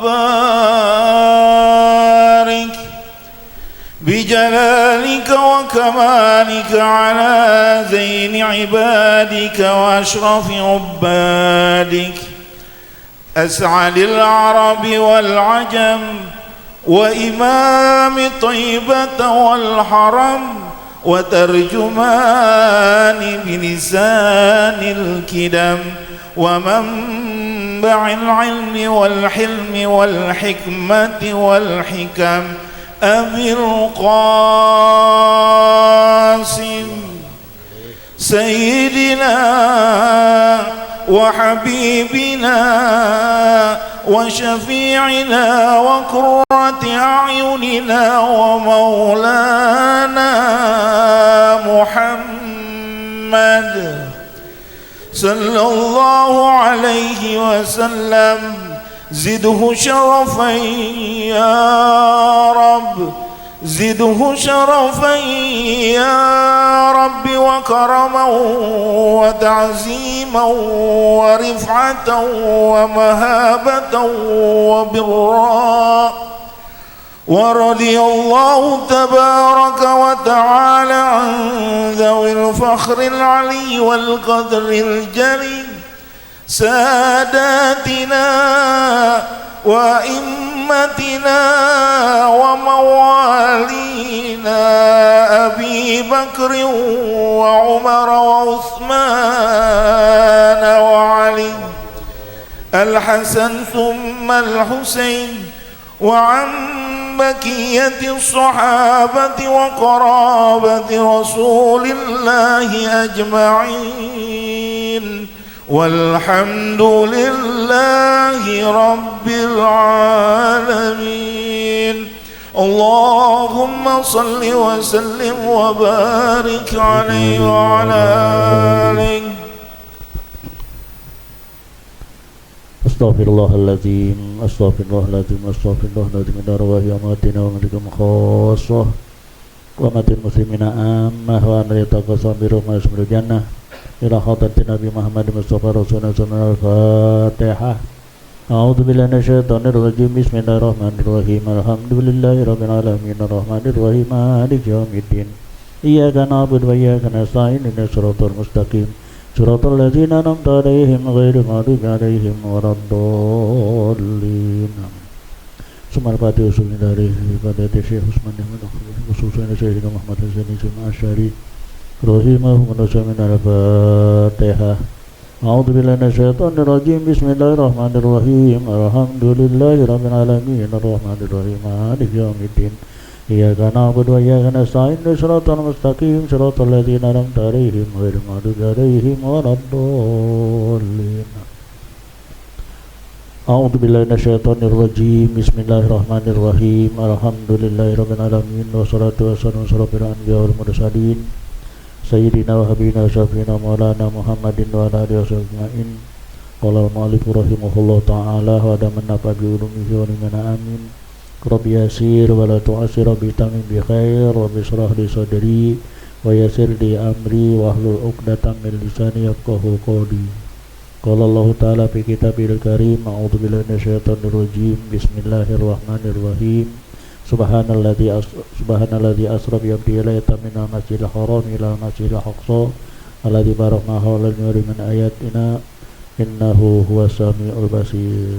وبارك بجلالك وكمالك على زين عبادك وأشرف عبادك أسعد العرب والعجم وإمام طيبة والحرم وترجمان بلسان الكدم ومنبع العلم والحلم والحكمة والحكم أبي القاسم سيدنا وحبيبنا وشفيعنا وقرة أعيننا ومولانا محمد صلى الله عليه وسلم زده شرفا يا رب زده شرفا يا رب وكرما وتعزيما ورفعة ومهابة وبرا. ورضي الله تبارك وتعالى عن ذوي الفخر العلي والقدر الجليل ساداتنا وإمتنا وموالينا أبي بكر وعمر وعثمان وعلي الحسن ثم الحسين وعن بقية الصحابة وقرابة رسول الله أجمعين والحمد لله رب العالمين. اللهم صل وسلم وبارك عليه وعلى آله. Astaghfirullahaladzim, astaghfirullahaladzim, astaghfirullahaladzim min arwahi amatina wa minkum khassah wa matin muslimina ammah wa an yataqassam bi rahmatil jannah ila hadratin Nabi Muhammad Mustafa Rasulullah sallallahu alaihi wasallam. Fatihah. A'udzu billahi minasyaitonir rajim. Bismillahirrahmanirrahim. Alhamdulillahirabbil alamin arrahmanir rahim maliki yaumiddin. Iyyaka na'budu wa iyyaka nasta'in ihdinas siratal mustaqim siratal ladzina an'amta 'alaihim ghairil maghdubi 'alaihim waladdallin. Sumal Fatihah usul dari pada Syekh Utsman bin khususnya Syekh Muhammad Hasan Asy'ari rahimahullah min al-Fatihah. A'udzu billahi minasyaitonir rajim. Bismillahirrahmanirrahim. Alhamdulillahirabbil alamin arrahmanir rahim maliki yaumiddin. Iyyaka na'budu wa iyyaka nasta'in ihdinas siratal mustaqim siratal ladzina an'amta 'alaihim ghairil maghdubi 'alaihim waladdallin. A'udzu billahi minasyaitonir rajim. Bismillahirrahmanirrahim. Alhamdulillahirabbil alamin wassalatu wassalamu ala asyrofil anbiya'i wal mursalin Sayyidina wa habibina syafiina maulana Muhammadin wa ala alihi wasallamain. Qala al-mu'allif rahimahullah ta'ala wa damanna bi ulumihi wa limana amin. Rabbi yasir wa la tu'asir bi tamim bi khair wa bishrah li sadri wa yassir li amri wa hlul 'uqdatam min lisani yafqahu qawli. Qala Allah ta'ala fi kitabil karim. A'udzu billahi minasyaitonir rajim. Bismillahirrahmanirrahim. Subhanalladzi asra bi 'abdihi laylatan minal masjidil haram ila masjidil aqsa alladzi barakna hawla min ayatina innahu huwas samiul basir.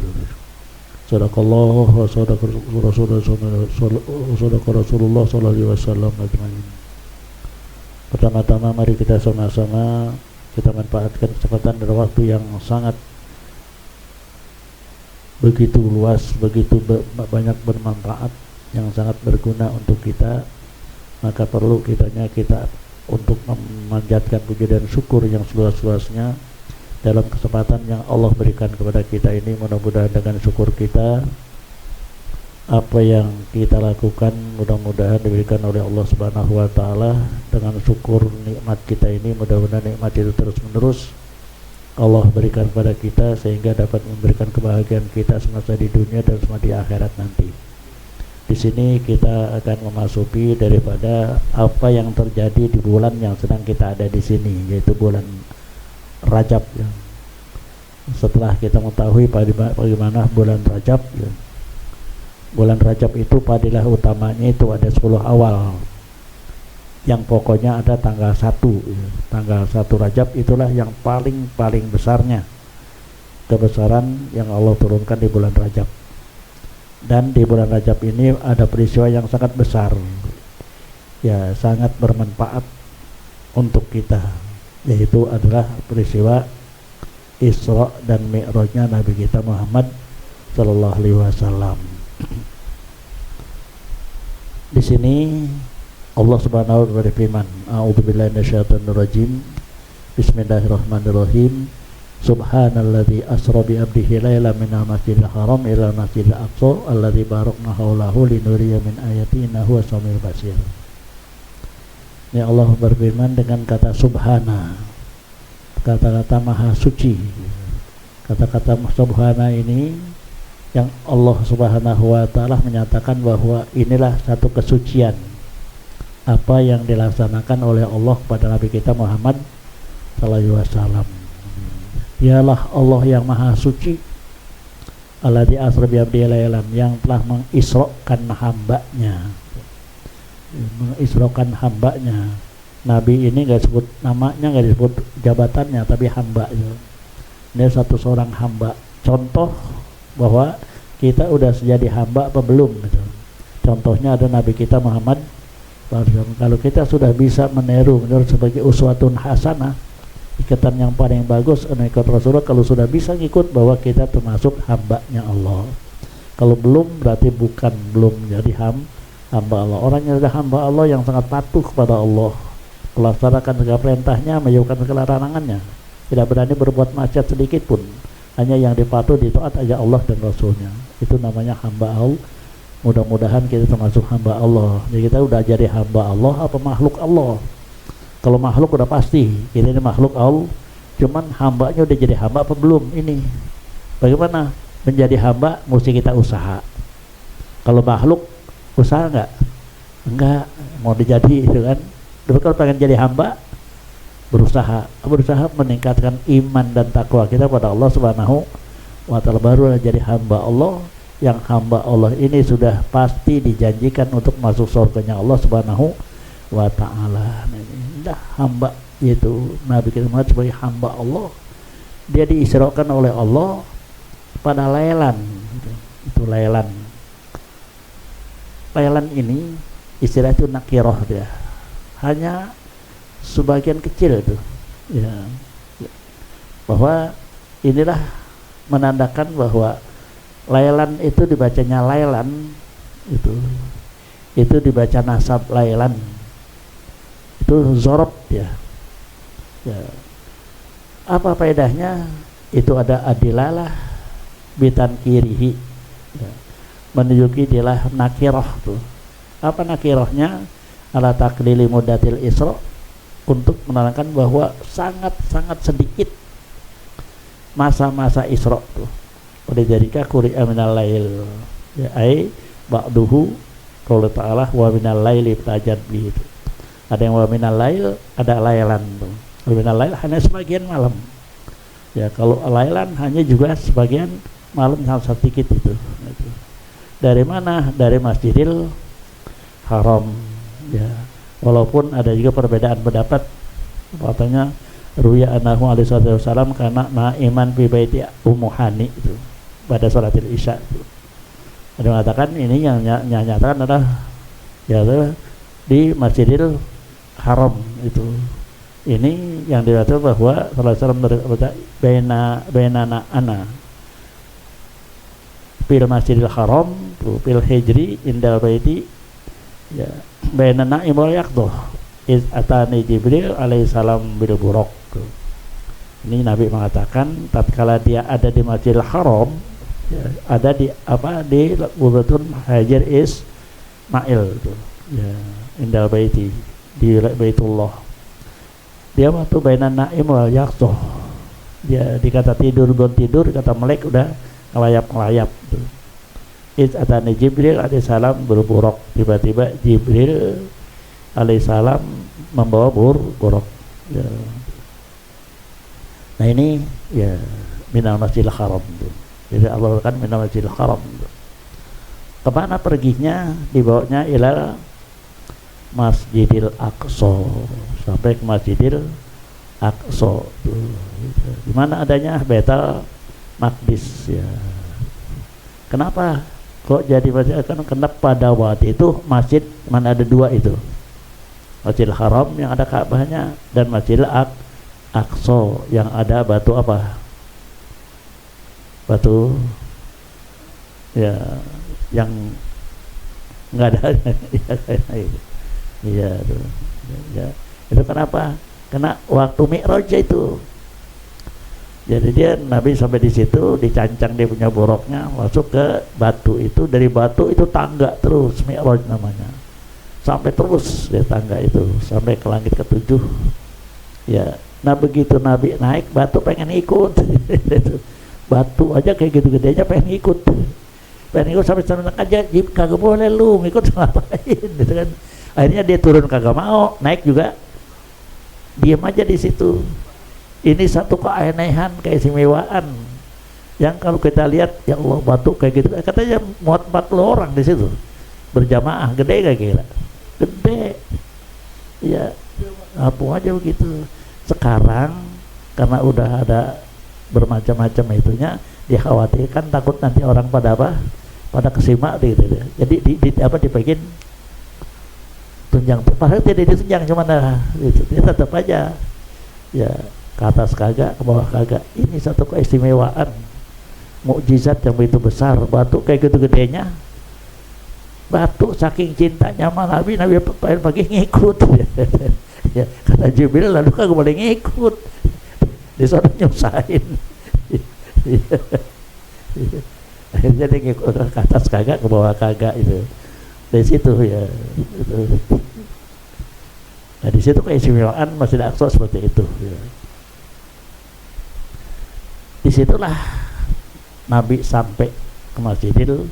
Sadaqallah wa sadaqa Rasulullah sallallahu alaihi wasallam ajmain. Pertama-tama mari kita sama-sama kita manfaatkan kesempatan dan waktu yang sangat begitu luas, begitu banyak bermanfaat, yang sangat berguna untuk kita. Maka perlu kita untuk memanjatkan puji dan syukur yang seluas-luasnya dalam kesempatan yang Allah berikan kepada kita ini. Mudah-mudahan dengan syukur kita, apa yang kita lakukan mudah-mudahan diberikan oleh Allah Subhanahu wa taala. Dengan syukur nikmat kita ini, mudah-mudahan nikmat itu terus-menerus Allah berikan kepada kita sehingga dapat memberikan kebahagiaan kita semasa di dunia dan semasa di akhirat nanti. Di sini kita akan memasuki daripada apa yang terjadi di bulan yang sedang kita ada di sini, yaitu bulan Rajab ya. Setelah kita mengetahui bagaimana bulan Rajab ya, Bulan Rajab itu fadilah utamanya itu ada 10 awal. Yang pokoknya ada tanggal 1. Tanggal 1 Rajab itulah yang paling besarnya kebesaran yang Allah turunkan di bulan Rajab. Dan di bulan Rajab ini ada peristiwa yang sangat besar, ya sangat bermanfaat untuk kita, yaitu adalah peristiwa Isra dan Mi'rajnya Nabi kita Muhammad Sallallahu Alaihi Wasallam. Di sini Allah Subhanahu wa taala berfirman, A'udzubillahi minasyaitonirrajim. Bismillahirrahmanirrahim. Subhanalladzi asra bi 'abdihi lailan minal masjidil haram ila masjidil aqsa alladzi barakna haulahu linuriya min ayatina huwas samiul basir. Ya, Allah berfirman dengan kata subhana, kata-kata maha suci. Kata-kata subhana ini yang Allah Subhanahu wa taala menyatakan bahwa inilah satu kesucian apa yang dilaksanakan oleh Allah kepada Nabi kita Muhammad sallallahu alaihi wasallam. Dialah Allah yang maha suci, alladzi asra bi 'abdihi lailan, yang telah mengisrokan hambanya. Mengisrokan hambanya. Nabi ini enggak disebut namanya, enggak disebut jabatannya, tapi hamba itu. Dia satu seorang hamba. Contoh bahwa kita udah jadi hamba apa belum gitu. Contohnya ada Nabi kita Muhammad. Kalau kita sudah bisa meniru menurut sebagai uswatun hasanah, ikatan yang paling bagus ikut Rasulullah, kalau sudah bisa ngikut bahwa kita termasuk hambanya Allah. Kalau belum berarti belum jadi hamba Allah. Orang yang sudah hamba Allah yang sangat patuh kepada Allah, melaksanakan segala perintahnya, menjauhkan segala larangannya, tidak berani berbuat maksiat sedikit pun, hanya yang dipatuh ditaat aja Allah dan Rasulnya. Itu namanya hamba Allah. Mudah-mudahan kita termasuk hamba Allah. Jadi kita udah jadi hamba Allah apa makhluk Allah? Kalau makhluk udah pasti kita ini makhluk Allah. Cuman hambanya udah jadi hamba apa belum ini? Bagaimana menjadi hamba? Mesti kita usaha. Kalau makhluk usaha enggak mau dijadi itu kan. Tapi kalau pengen jadi hamba, berusaha meningkatkan iman dan takwa kita pada Allah Subhanahu wa taala, baru jadi hamba Allah. Yang hamba Allah ini sudah pasti dijanjikan untuk masuk surganya Allah Subhanahu wa ta'ala. Nah, hamba yaitu Nabi kita Muhammad sebagai hamba Allah, dia diisrokan oleh Allah pada lailan. Itu lailan ini istilah itu nakirah, dia hanya sebagian kecil itu ya, bahwa inilah menandakan bahwa lailan itu dibacanya lailan, itu dibaca nasab lailan, itu zorob ya. Apa faedahnya? Itu ada adilalah bitan kirihi ya, menunjuki dialah nakirah tuh. Apa nakirahnya? Ala taklili mudatil isra, untuk menerangkan bahwa sangat sedikit masa-masa isra tuh. Oleh jadika quri'a minal lail ya, ai ba'duhu qala ta'ala wa minal laili tajad bi. Ada yang wa minal lail, ada lailan tuh. Wa minal lail hanya sebagian malam. Ya, kalau lailan hanya juga sebagian malam sangat sedikit itu. Dari mana? Dari Masjidil Haram ya. Walaupun ada juga perbedaan pendapat, katanya ruya anahu alaihi wasallam karena naiman fi baiti Ummu Hani itu pada salatil isya itu. Ada mengatakan ini yang nyatakan adalah ya di Masjidil Haram itu. Ini yang dikatakan bahwa sallallahu alaihi wasallam berkata bainana ana fil Masjidil Haram fil hijri indal baiti ya bainana imul yaqdah iz atani Jibril alaihi salam bil buraq. Ini Nabi mengatakan tatkala dia ada di Masjidil Haram ya, ada di Qudratul Hajar Ismail itu ya, indal baiti di Baitullah. Dia waktu bainan naim wal yaqdah, dia dikata tidur belum tidur, kata melek udah ngelayap gitu. Iz atani Jibril alaihissalam berburuk, tiba-tiba Jibril alaihissalam membawa buruk ya. Nah ini ya minal Masjidil Haram itu. Jadi Allah kan minal Masjidil Haram itu. Kemana perginya? Dibawanya ilal Masjidil Aqsa, sampai ke Masjidil Aqsa. Di mana adanya Baitul Maqdis ya. Kenapa kok jadi masjid? Karena pada waktu itu masjid mana ada dua itu, Masjidil Haram yang ada Ka'bahnya dan Masjidil Aqsa yang ada batu apa? Batu ya yang nggak ada iya tuh ya. Itu kenapa? Karena waktu Mi'raj itu, jadi dia Nabi sampai di situ dicancang dia punya boroknya masuk ke batu itu, dari batu itu tangga terus Mi'raj namanya, sampai terus dia tangga itu sampai ke langit ke-7 ya. Nah begitu Nabi naik, batu pengen ikut batu aja kayak gitu gedenya pengen ikut sampai sana aja, kagak boleh lu ngikut ngapain gitu kan. Akhirnya dia turun kagak mau, naik juga diam aja di situ. Ini satu keanehan, keistimewaan yang kalau kita lihat ya Allah, batu kayak gitu katanya muat 40 orang di situ berjamaah, gede gak kira? Gede ya, apa aja begitu. Sekarang karena udah ada bermacam-macam itunya, dikhawatirkan takut nanti orang pada apa, pada kesimak gitu. Jadi dibikin tunjang, padahal tidak ditunjang, cuma gitu. Dia tetap aja ya ke atas kagak, ke bawah kagak. Ini satu keistimewaan, mukjizat yang begitu besar. Batu kayak gitu gedenya, batu saking cintanya sama Nabi pagi ngikut ya, kata Jibril, lalu kagak boleh ngikut, di sana nyusahin akhirnya dia ngikut ke atas kagak, ke bawah kagak itu. Dari situ ya itu. Nah di situ keistimewaan Masjidil Aqsa seperti itu ya. Disitulah Nabi sampai ke Masjidil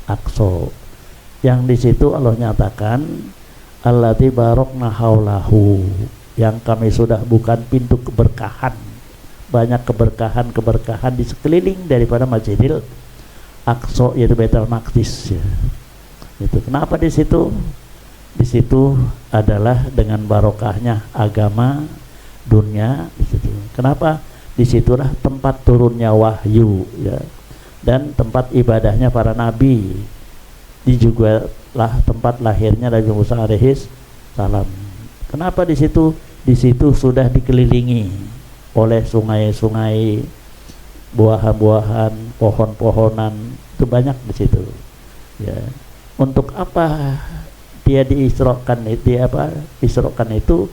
Aqsa, yang di situ Allah nyatakan allati barokna haulahu, yang kami sudah bukan pintu keberkahan, banyak keberkahan di sekeliling daripada Masjidil Aqsa, yaitu Baitul Maqdis ya. Itu kenapa di situ? Di situ adalah dengan barokahnya agama dunia di situ. Kenapa? Disitulah tempat turunnya wahyu ya, dan tempat ibadahnya para nabi. Di juga lah tempat lahirnya Nabi Musa alaihis salam. Kenapa di situ? Di situ sudah dikelilingi oleh sungai-sungai, buah-buahan, pohon-pohonan, itu banyak di situ ya. Untuk apa dia diisrokan itu, isrokan itu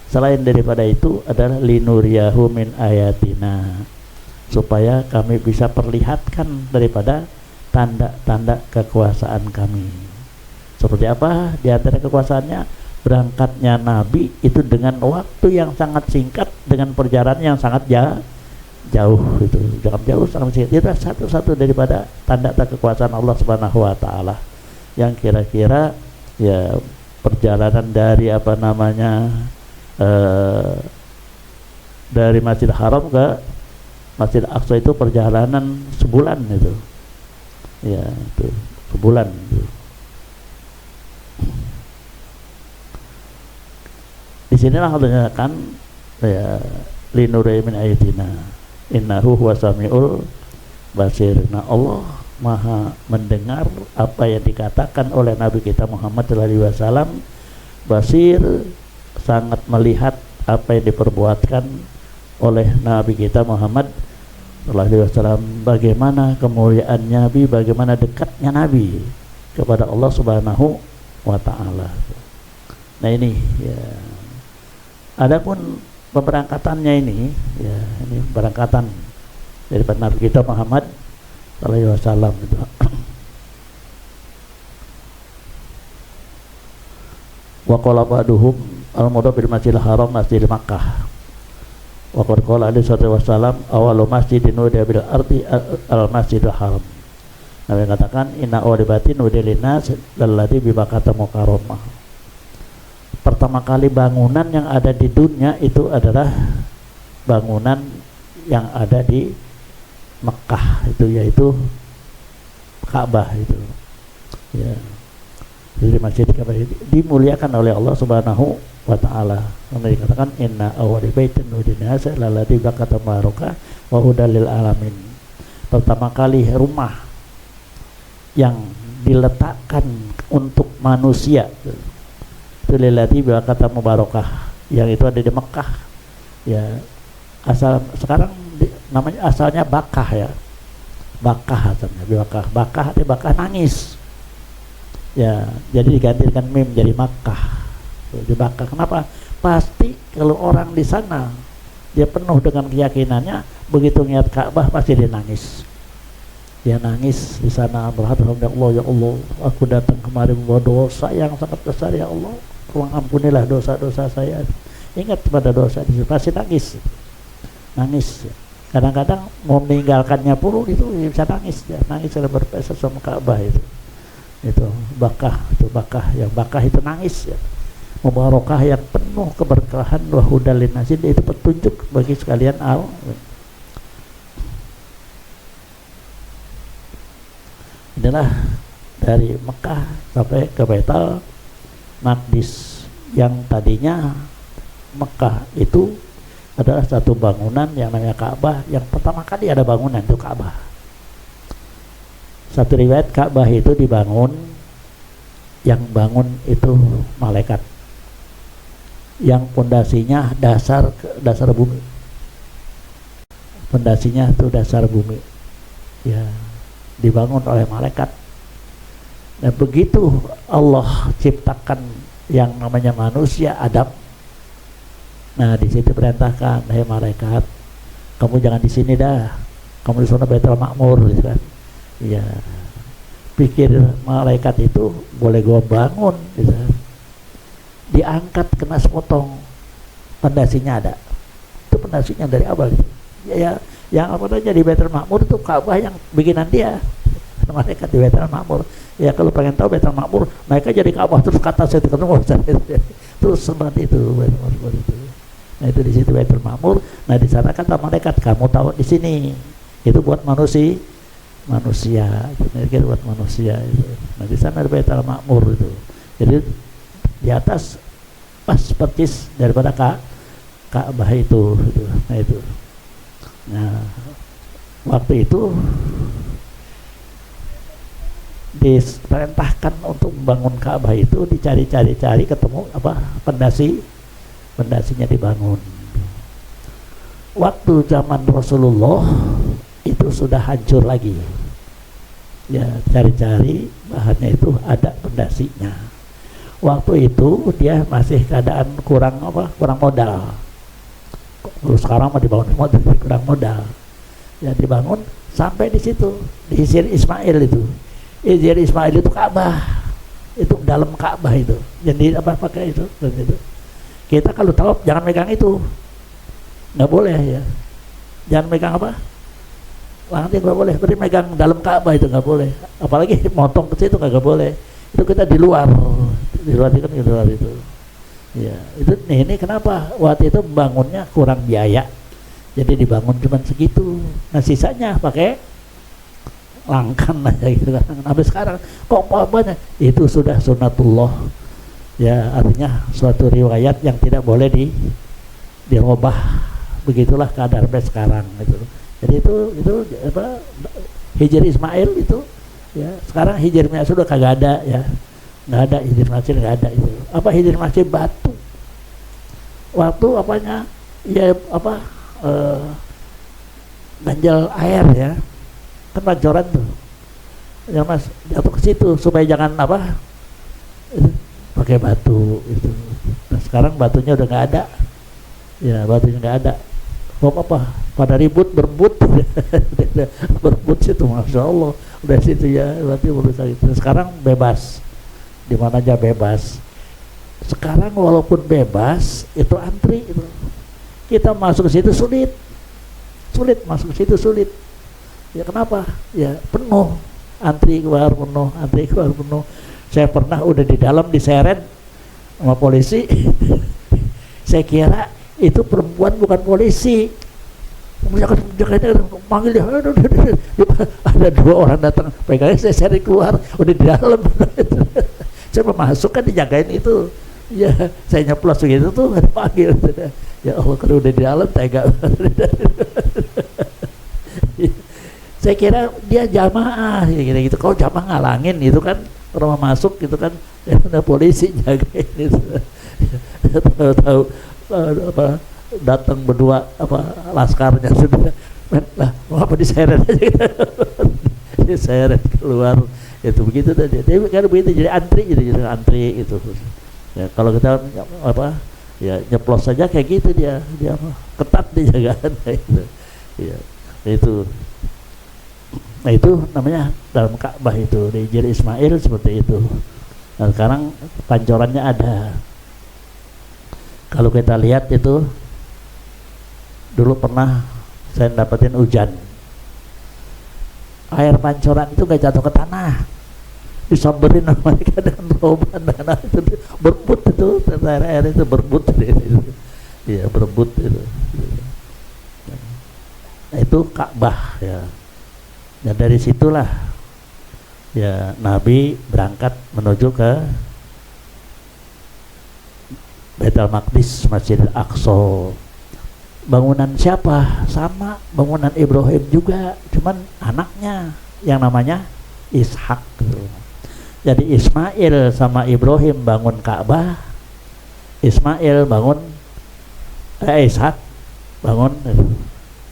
selain daripada itu adalah linuriyahu min ayatina, supaya kami bisa perlihatkan daripada tanda-tanda kekuasaan kami. Seperti apa? Di antara kekuasaannya, berangkatnya Nabi itu dengan waktu yang sangat singkat, dengan perjalanan yang sangat jauh itu, sangat singkat. Itu satu-satu daripada tanda-tanda kekuasaan Allah Subhanahu wa taala, yang kira-kira ya perjalanan dari dari Masjidil Haram ke Masjidil Aqsa itu perjalanan sebulan itu ya, itu sebulan itu. Di sinilah Allah nyatakan ya linuri min ayatina innahu huwas samiul basir. Nah Allah Maha mendengar apa yang dikatakan oleh Nabi kita Muhammad SAW. Basir, sangat melihat apa yang diperbuatkan oleh Nabi kita Muhammad SAW. Bagaimana kemuliaan Nabi, bagaimana dekatnya Nabi kepada Allah Subhanahu wa ta'ala. Nah ini ya. Adapun pemberangkatannya ini ya, ini pemberangkatan daripada Nabi kita Muhammad SAW itu. Wa qala ba'duhum al-mudab bil Masjidil Haram Masjidil Makkah. Wa qala alaihi wasallam awalu masjidin nudiya bil ardi al-Masjidil Haram. Nabi katakan inna awlibatin udilina lalladhi bi Makkah mukarramah. Pertama kali bangunan yang ada di dunia itu adalah bangunan yang ada di Mekah itu, yaitu Ka'bah itu. Ya. Jadi masjid Ka'bah dimuliakan oleh Allah Subhanahu wa taala. Karena dikatakan inna awwala baitin wudi'a lalladzi bakata barakah wa hudal lil alamin. Pertama kali rumah yang diletakkan untuk manusia itu lalladzi bakata mubarakah, yang itu ada di Mekah. Ya, asal sekarang namanya asalnya Bakah ya. Bakah asalnya, Bakah nangis. Ya, jadi digantikan mim jadi Makkah. Di Makkah. Kenapa? Pasti kalau orang di sana dia penuh dengan keyakinannya, begitu lihat Ka'bah pasti dia nangis. Dia nangis di sana berharap, ya Allah, aku datang kemari membawa dosa yang sangat besar, ya Allah, tolong ampunilah dosa-dosa saya. Ingat pada dosa itu pasti nangis. Nangis. Kadang-kadang mau meninggalkannya pun itu bisa nangis. Ya. Nangis karena berpesan sama Ka'bah itu. Itu Bakah itu nangis ya. Mubarakah yang penuh keberkahan, wa hudal linnas, itu petunjuk bagi sekalian inilah dari Mekah sampai ke Baitul Maqdis. Yang tadinya Mekah itu adalah satu bangunan yang namanya Ka'bah, yang pertama kali ada bangunan itu Ka'bah. Satu riwayat Ka'bah itu dibangun, yang bangun itu malaikat, yang pondasinya dasar bumi, pondasinya itu dasar bumi, ya, dibangun oleh malaikat. Dan begitu Allah ciptakan yang namanya manusia Adam, nah di situ perintahkan, hai malaikat, kamu jangan di sini dah, kamu di sana Baitul Ma'mur, gitu kan. Ya, pikir malaikat itu boleh gua bangun, gitu. Diangkat kena sepotong, pondasinya ada. Itu pondasinya dari awal. Ya, yang apa aja di Baitul Ma'mur itu Ka'bah yang bikinan dia. Malaikat di Baitul Ma'mur. Ya kalau pengen tahu Baitul Ma'mur, mereka jadi Ka'bah terus kata saya ketemu terus seperti itu Baitul Ma'mur itu. Nah itu di situ Baitul Ma'mur. Nah di sana kata malaikat, kamu tahu di sini itu buat manusia, itu buat manusia itu. Nah di sana ada Baitul Ma'mur itu. Jadi di atas pas persis daripada Ka'bah itu. Nah itu. Nah waktu itu diperintahkan untuk membangun Ka'bah itu, dicari-cari ketemu pondasinya dibangun. Waktu zaman Rasulullah itu sudah hancur lagi. Ya, cari-cari bahannya itu ada pondasinya. Waktu itu dia masih keadaan kurang modal. Terus sekarang mau dibangun kurang modal. Ya dibangun sampai di situ, di Hijr Ismail itu. Hijr Ismail itu Ka'bah. Itu dalam Ka'bah itu. Jadi pakai itu dan itu. Kita kalau tahu jangan megang itu. Nggak boleh ya. Jangan megang apa? Nanti nggak boleh, beri megang dalam Ka'bah itu nggak boleh, apalagi motong ke situ nggak boleh. Itu kita di luar itu. Ya, itu ini kenapa waktu itu membangunnya kurang biaya, jadi dibangun cuma segitu. Nah sisanya pakai langkan aja gitu kan. Sampai sekarang kok banyak, itu sudah sunatullah. Ya artinya suatu riwayat yang tidak boleh dirubah. Begitulah keadaan sampai sekarang itu. Jadi itu Hijr Ismail itu ya, sekarang Hijr Ismail sudah kagak ada ya, nggak ada Hijr Ismail, nggak ada itu. Apa Hijr Ismail batu, waktu apanya ya ganjal air ya, kan pancoran tuh, yang mas jatuh ke situ supaya jangan itu, pakai batu itu. Nah sekarang batunya udah nggak ada, ya batunya nggak ada. Pada berebut situ, masya Allah, udah situ ya, berarti berusaha itu. Sekarang bebas, di mana aja bebas. Sekarang walaupun bebas, itu antri itu. Kita masuk ke situ sulit masuk ke situ sulit. Ya kenapa? Ya penuh, antri keluar penuh. Saya pernah udah di dalam diseret sama polisi. Saya kira itu perempuan bukan polisi, Jakanya panggil dia, ada 2 orang datang, pegangnya saya cari keluar, udah di dalam. Saya mau masuk kan dijagain itu, ya saya nyeplos begitu tuh nggak dipanggil. Ya Allah, kalau udah di dalam tega. Saya kira dia jamaah, gitu. Kalau jamaah ngalangin itu kan, orang mau masuk gitu kan, ya ada polisi jagain itu. Tahu apa? Datang berdua laskarnya sudah, lah apa diseret aja, diseret keluar. Itu begitu tadi. Tapi kan begitu jadi antri itu. Ya, kalau kita ya nyeplos saja kayak gitu dia ketat dijagaan itu. Ya, itu. Nah itu namanya dalam Ka'bah itu di Hijr Ismail seperti itu. Nah sekarang pancorannya ada. Kalau kita lihat itu dulu pernah saya dapetin hujan. Air pancoran itu gak jatuh ke tanah, disamberin sama mereka dengan roban dan itu berebut itu, air itu berebut itu. Iya berebut itu. Nah, itu Ka'bah ya. Dan dari situlah ya Nabi berangkat menuju ke Baitul Maqdis, Masjidil Aqsa. Bangunan siapa? Sama bangunan Ibrahim juga, cuman anaknya yang namanya Ishak gitu. Jadi Ismail sama Ibrahim bangun Ka'bah, Ismail bangun Ishak bangun.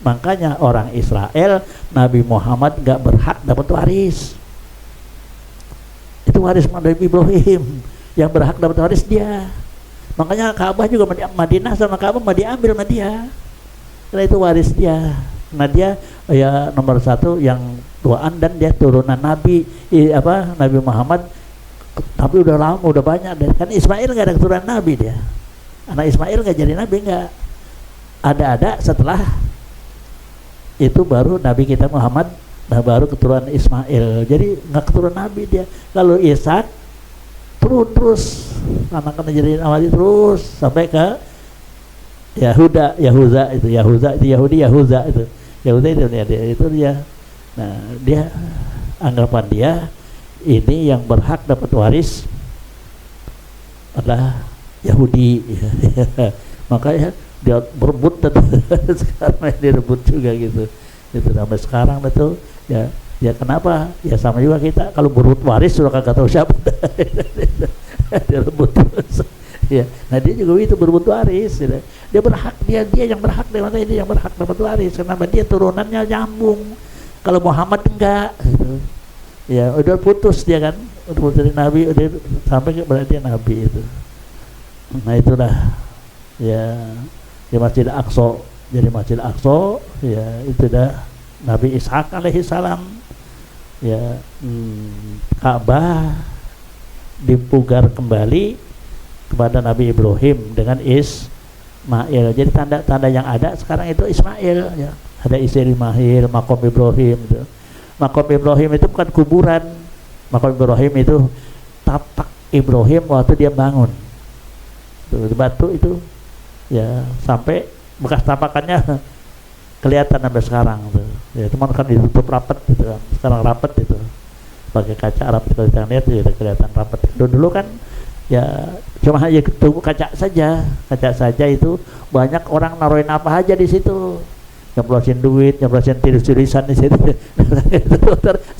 Makanya orang Israel, Nabi Muhammad gak berhak dapat waris. Itu waris Nabi Ibrahim, yang berhak dapat waris dia. Makanya Ka'bah juga Madinah sama Ka'bah mau diambil sama dia, karena itu waris dia. Nah dia ya nomor 1 yang tuaan, dan dia turunan Nabi Nabi Muhammad. Tapi udah lama, udah banyak. Kan Ismail gak ada keturunan Nabi dia. Anak Ismail gak jadi Nabi, gak ada setelah itu baru Nabi kita Muhammad, baru keturunan Ismail. Jadi nggak keturunan Nabi dia. Kalau Ishak turun terus, anak-anak jadi Nabi terus sampai ke Yahuda itu Yahudi Yahuda itu dia. Nah dia anggapan dia ini yang berhak dapat waris adalah Yahudi. Makanya dia berebut sekarang direbut juga gitu. Itu sampai sekarang itu ya kenapa ya sama juga kita kalau berebut waris sudah kagak tahu siapa. Direbut terus. Ya, nah dia juga itu berebut waris. Dia berhak, dia yang berhak, dia yang berhak dapat waris. Kenapa? Dia turunannya nyambung. Kalau Muhammad enggak gitu. Ya udah putus dia kan, udah putus dari Nabi, udah sampai ke berarti Nabi itu. Nah itulah ya di Masjid Aqsa. Jadi Masjid Aqsa ya itu dah Nabi Ishak alaihi salam ya. Ka'bah dipugar kembali kepada Nabi Ibrahim dengan Ismail. Jadi tanda-tanda yang ada sekarang itu Ismail ya. Ada Ismail, makom Ibrahim itu. Makom Ibrahim itu bukan kuburan. Makom Ibrahim itu tapak Ibrahim waktu dia bangun. Tuh, batu itu ya sampai bekas tapakannya kelihatan sampai sekarang tuh. Ya cuman kan ditutup rapat gitu kan. Sekarang rapat itu pakai kaca rapat, kalau kita lihat ya kelihatan rapat. Dulu kan ya cuma hanya tunggu kaca saja itu banyak orang naruhin apa aja di situ. Nyeplosin duit, nyeplosin tulisan di situ.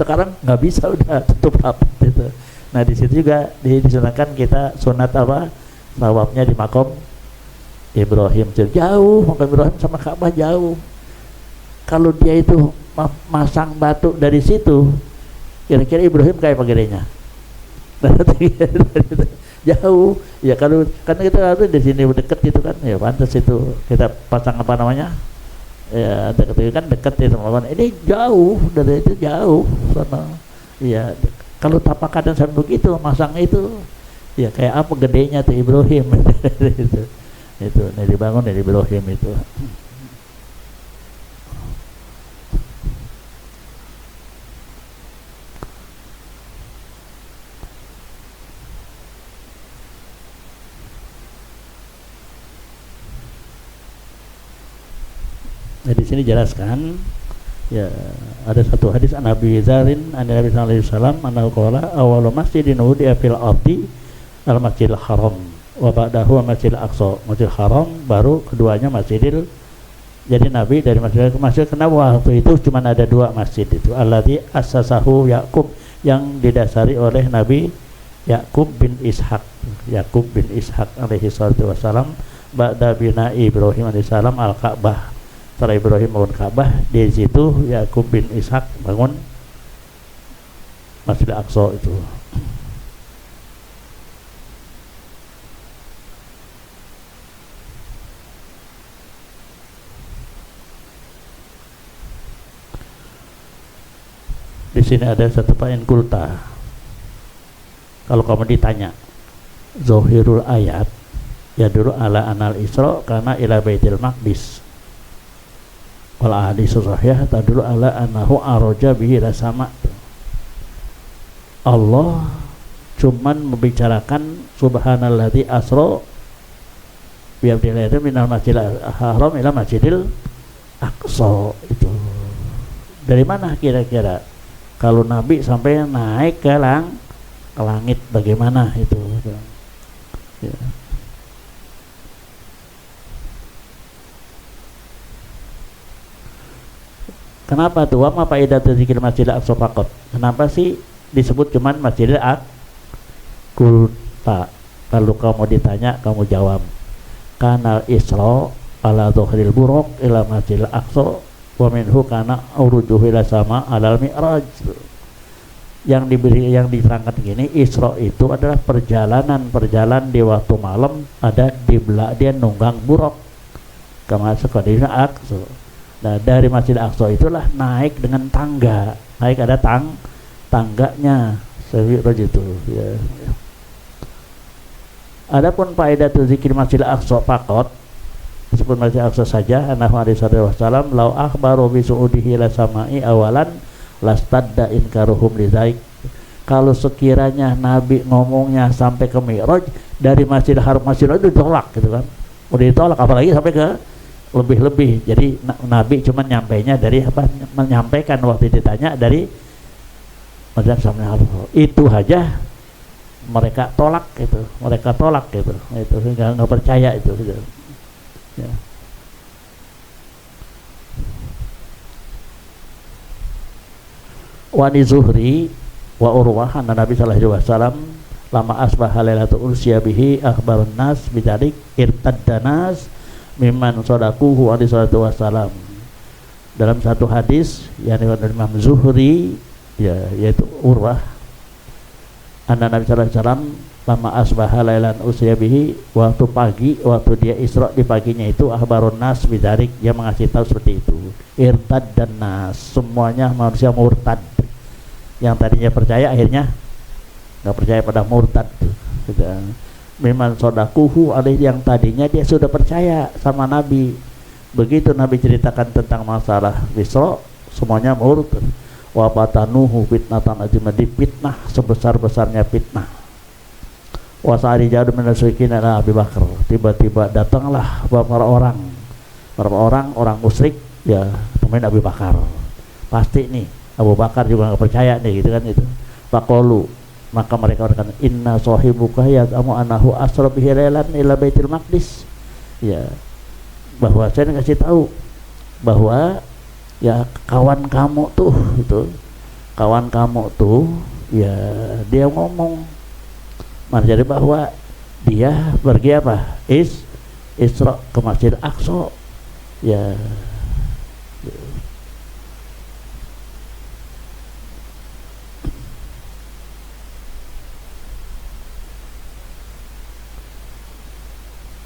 Sekarang nggak bisa, udah tutup rapat itu. Nah di situ juga disunahkan kita sunat tawafnya di makom Ibrahim. Jauh makom Ibrahim sama Ka'bah jauh. Kalau dia itu masang batu dari situ, kira-kira Ibrahim kayak begininya. Jauh ya, kalau karena kita di sini dekat gitu kan ya, pantas itu kita pasang ya dekat kan, dekat itu. Ini jauh dari itu, jauh sana ya. Kalau tapakan sampai begitu masang itu ya kayak apa gedenya tuh Ibrahim. itu dibangun dari Ibrahim itu. Nah, di sini jelaskan ya, ada satu hadis an Abi Dzarin an Nabi sallallahu alaihi wasallam annahu qala awwalu masjidin wudi'a fil ardi al Masjidil Haram wa ba'dahu Masjidil Aqsa. Masjidil Haram baru keduanya Masjidil. Jadi Nabi dari masjid ke masjid, kenapa waktu itu cuma ada dua masjid itu, allati assasahu Yaqub, yang didasari oleh Nabi Yaqub bin Ishaq alaihi salatu wassalam, ba'da bina Ibrahim alaihi salam al-Ka'bah. Setelah Ibrahim bangun Ka'bah, di situ Yaqub bin Ishaq bangun Masjid Aqsa itu. Di sini ada satu poin kulta. Kalau kamu ditanya zohirul ayat ya dulu ala anal Isra karena ila Baitul Maqdis. Wal hadis sahih tadulu ala annahu araja bihi sama. Allah cuman membicarakan subhanalladzi asra bi abdihi minal masjidil haram ila masjidil aqsa itu. Dari mana kira-kira kalau Nabi sampai naik ke langit bagaimana itu ya. Kenapa tuh wama faidatu dzikir Masjidil Aqsa faqat? Kenapa sih disebut cuman Masjidil Aqsa? Kalau kamu ditanya kamu jawab kanal Isra ala dhuhril buraq ila Masjidil Aqsa wa minhu kana urujuhu ila sama alal mi'raj. Yang diterangkan gini, Isra itu adalah perjalanan di waktu malam, ada di belakang dia nunggang buraq kama sekadina Aqsa. Nah, dari Masjid Aqsa itulah naik dengan tangga, naik ada tangganya mi'raj itu ya. Adapun faedatu zikir Masjid Aqsa faqat, disebut Masjid Aqsa saja, anahu alaihi wasallam lau akhbaru bi su'udihi la sama'i awalan lastadda inkaruhum lidzaik. Kalau sekiranya Nabi ngomongnya sampai ke Mi'raj, dari Masjidil Haram Masjidil itu ditolak gitu kan. Udah ditolak apalagi sampai ke lebih-lebih. Jadi Nabi cuma nyampainya dari apa? Menyampaikan waktu ditanya dari Masjidil Haram. Itu aja mereka tolak gitu. Itu enggak percaya itu gitu. Ya. Wani Zuhri wa Urwah anna Nabi sallallahu alaihi wasallam lama asbaha lailatul ursiya bihi akhbarun nas bidzalik irtadda nas mimman sadaquhu alaihi salatu wasallam. Dalam satu hadis yang diriwayatkan Imam Zuhri ya, yaitu Urwah anna Nabi sallallahu alaihi wasallam lama asbaha lailan ursiya bihi, waktu dia Isra di paginya itu akhbarun nas bidzalik, dia mengasih tahu seperti itu. Irtaddan nas, semuanya manusia murtad. Yang tadinya percaya akhirnya nggak percaya pada murtad. Memang sodakuhu alih, yang tadinya dia sudah percaya sama Nabi. Begitu Nabi ceritakan tentang masalah Isra, semuanya murtad. Wa fatanuhu fitnatan azimah, dipitnah sebesar-besarnya fitnah. Wa sa'ari jadu min asyrikin ala Abi Bakar, tiba-tiba datanglah beberapa orang musyrik ya temuin Abi Bakar. Pasti nih Abu Bakar juga nggak percaya nih gitu kan itu. Faqalu, maka mereka berkata inna sahibuka ya'lamu annahu asra bihi lailan ila Baitul Maqdis. Ya, bahwa saya kasih tahu bahwa ya kawan kamu tuh ya dia ngomong jadi bahwa dia pergi apa? Isra ke Masjid Aqsa. Ya.